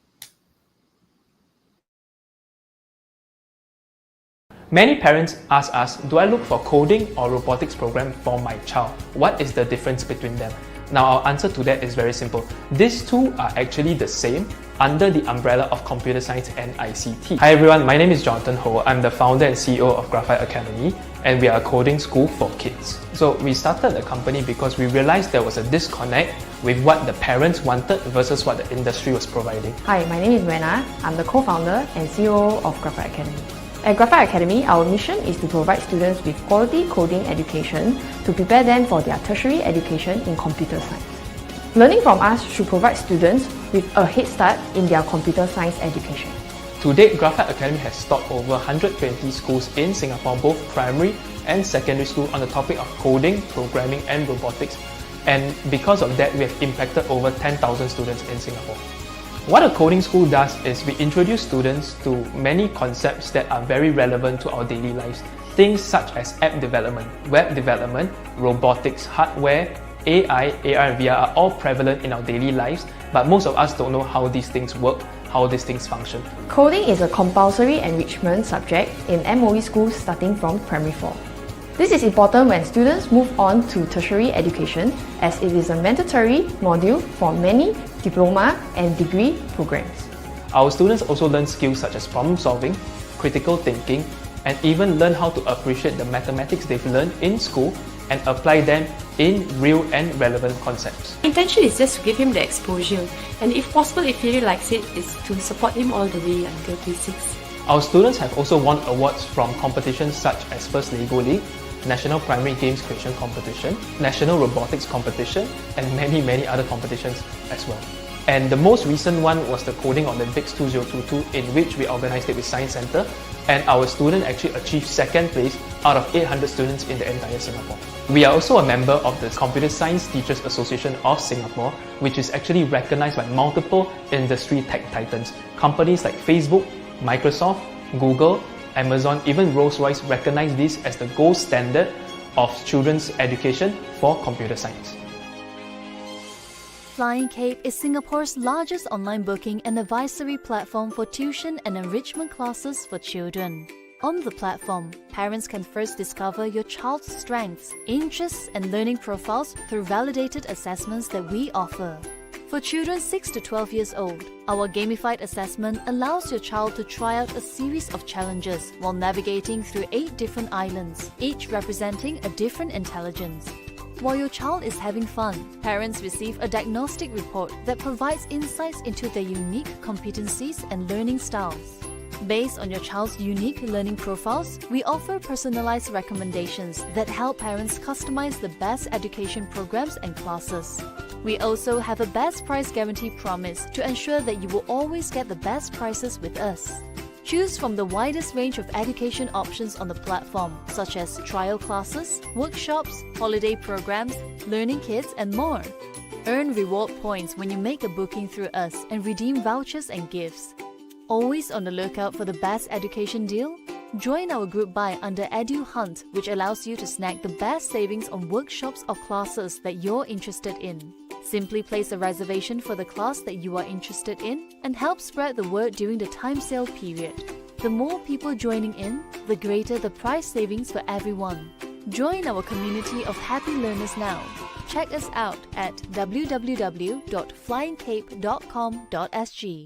Many parents ask us, do I look for coding or robotics program for my child? What is the difference between them? Now our answer to that is very simple. These two are actually the same under the umbrella of computer science and ICT. Hi everyone, my name is Jonathan Ho. I'm the founder and CEO of Graphite Academy, and we are a coding school for kids. So we started the company because we realized there was a disconnect with what the parents wanted versus what the industry was providing. Hi, my name is Rena. I'm the co-founder and CEO of Graphite Academy. At Graphite Academy, our mission is to provide students with quality coding education to prepare them for their tertiary education in computer science. Learning from us should provide students with a head start in their computer science education. To date, Graphite Academy has taught over 120 schools in Singapore, both primary and secondary school, on the topic of coding, programming and robotics. And because of that, we have impacted over 10,000 students in Singapore. What a coding school does is we introduce students to many concepts that are very relevant to our daily lives. Things such as app development, web development, robotics, hardware, AI, AR and VR are all prevalent in our daily lives, but most of us don't know how these things work, how these things function. Coding is a compulsory enrichment subject in MOE schools starting from primary 4. This is important when students move on to tertiary education, as it is a mandatory module for many diploma and degree programs. Our students also learn skills such as problem solving, critical thinking, and even learn how to appreciate the mathematics they've learned in school and apply them in real and relevant concepts. My intention is just to give him the exposure, and if possible, if he really likes it, is to support him all the way until P6. Our students have also won awards from competitions such as First Lego League, National Primary Games Creation Competition, National Robotics Competition, and many other competitions as well. And the most recent one was the Coding Olympics 2022, in which we organized it with Science Centre, and our student actually achieved second place out of 800 students in the entire Singapore. We are also a member of the Computer Science Teachers Association of Singapore, which is actually recognized by multiple industry tech titans. Companies like Facebook, Microsoft, Google, Amazon, even Rolls-Royce recognize this as the gold standard of children's education for computer science. Flying Cape is Singapore's largest online booking and advisory platform for tuition and enrichment classes for children. On the platform, parents can first discover your child's strengths, interests, and learning profiles through validated assessments that we offer. For children 6 to 12 years old, our gamified assessment allows your child to try out a series of challenges while navigating through 8 different islands, each representing a different intelligence. While your child is having fun, parents receive a diagnostic report that provides insights into their unique competencies and learning styles. Based on your child's unique learning profiles, we offer personalized recommendations that help parents customize the best education programs and classes. We also have a best price guarantee promise to ensure that you will always get the best prices with us. Choose from the widest range of education options on the platform, such as trial classes, workshops, holiday programs, learning kits, and more. Earn reward points when you make a booking through us and redeem vouchers and gifts. Always on the lookout for the best education deal? Join our group buy under Edu Hunt, which allows you to snag the best savings on workshops or classes that you're interested in. Simply place a reservation for the class that you are interested in and help spread the word during the time sale period. The more people joining in, the greater the price savings for everyone. Join our community of happy learners now. Check us out at www.flyingcape.com.sg.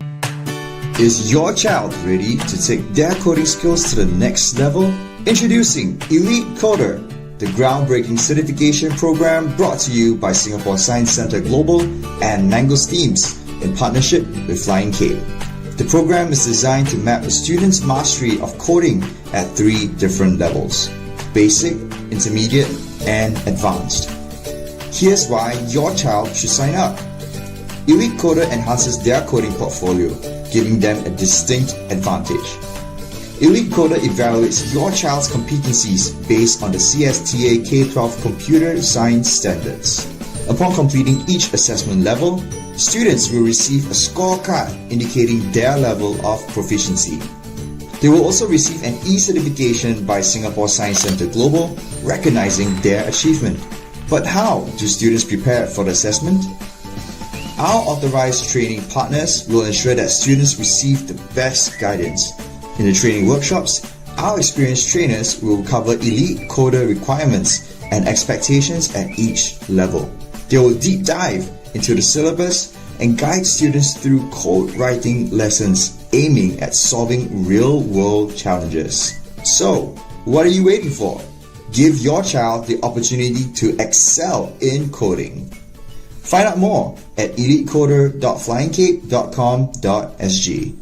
Is your child ready to take their coding skills to the next level? Introducing Elite Coder, the groundbreaking certification program brought to you by Singapore Science Centre Global and Mangoes Teams in partnership with Flying Cape. The program is designed to map a student's mastery of coding at 3 different levels: basic, intermediate, and advanced. Here's why your child should sign up. Elite Coder enhances their coding portfolio, giving them a distinct advantage. Elite Coder evaluates your child's competencies based on the CSTA K-12 Computer Science Standards. Upon completing each assessment level, students will receive a scorecard indicating their level of proficiency. They will also receive an e-certification by Singapore Science Centre Global, recognizing their achievement. But how do students prepare for the assessment? Our authorized training partners will ensure that students receive the best guidance. In the training workshops, our experienced trainers will cover Elite Coder requirements and expectations at each level. They will deep dive into the syllabus and guide students through code writing lessons aiming at solving real-world challenges. So, what are you waiting for? Give your child the opportunity to excel in coding. Find out more at elitecoder.flyingcape.com.sg.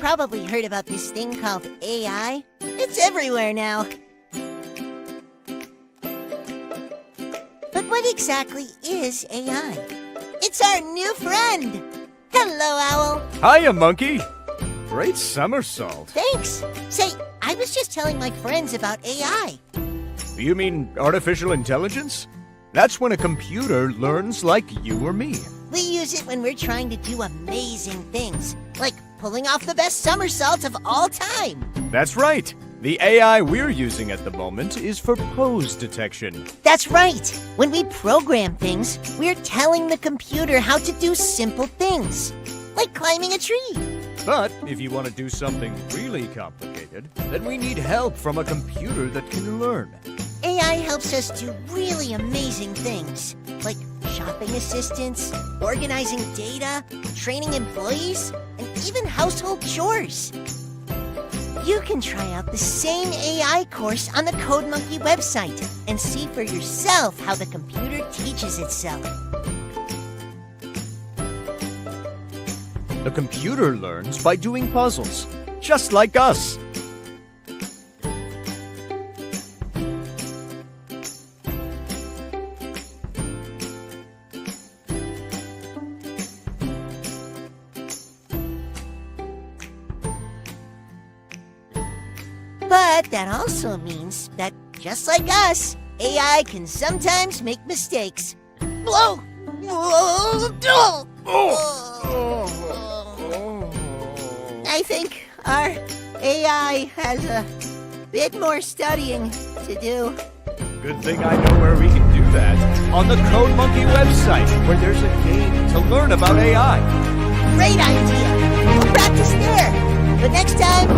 Probably heard about this thing called AI. It's everywhere now. But what exactly is AI? It's our new friend. Hello, Owl. Hiya, Monkey. Great somersault. Thanks. Say, I was just telling my friends about AI. You mean artificial intelligence? That's when a computer learns like you or me. We use it when we're trying to do amazing things, like pulling off the best somersaults of all time. That's right. The AI we're using at the moment is for pose detection. That's right. When we program things, we're telling the computer how to do simple things, like climbing a tree. But if you want to do something really complicated, then we need help from a computer that can learn. AI helps us do really amazing things, like shopping assistance, organizing data, training employees, and even household chores. You can try out the same AI course on the CodeMonkey website and see for yourself how the computer teaches itself. The computer learns by doing puzzles, just like us. But that also means that, just like us, AI can sometimes make mistakes. Whoa! I think our AI has a bit more studying to do. Good thing I know where we can do that. On the Code Monkey website, where there's a game to learn about AI. Great idea. We'll practice there. But next time,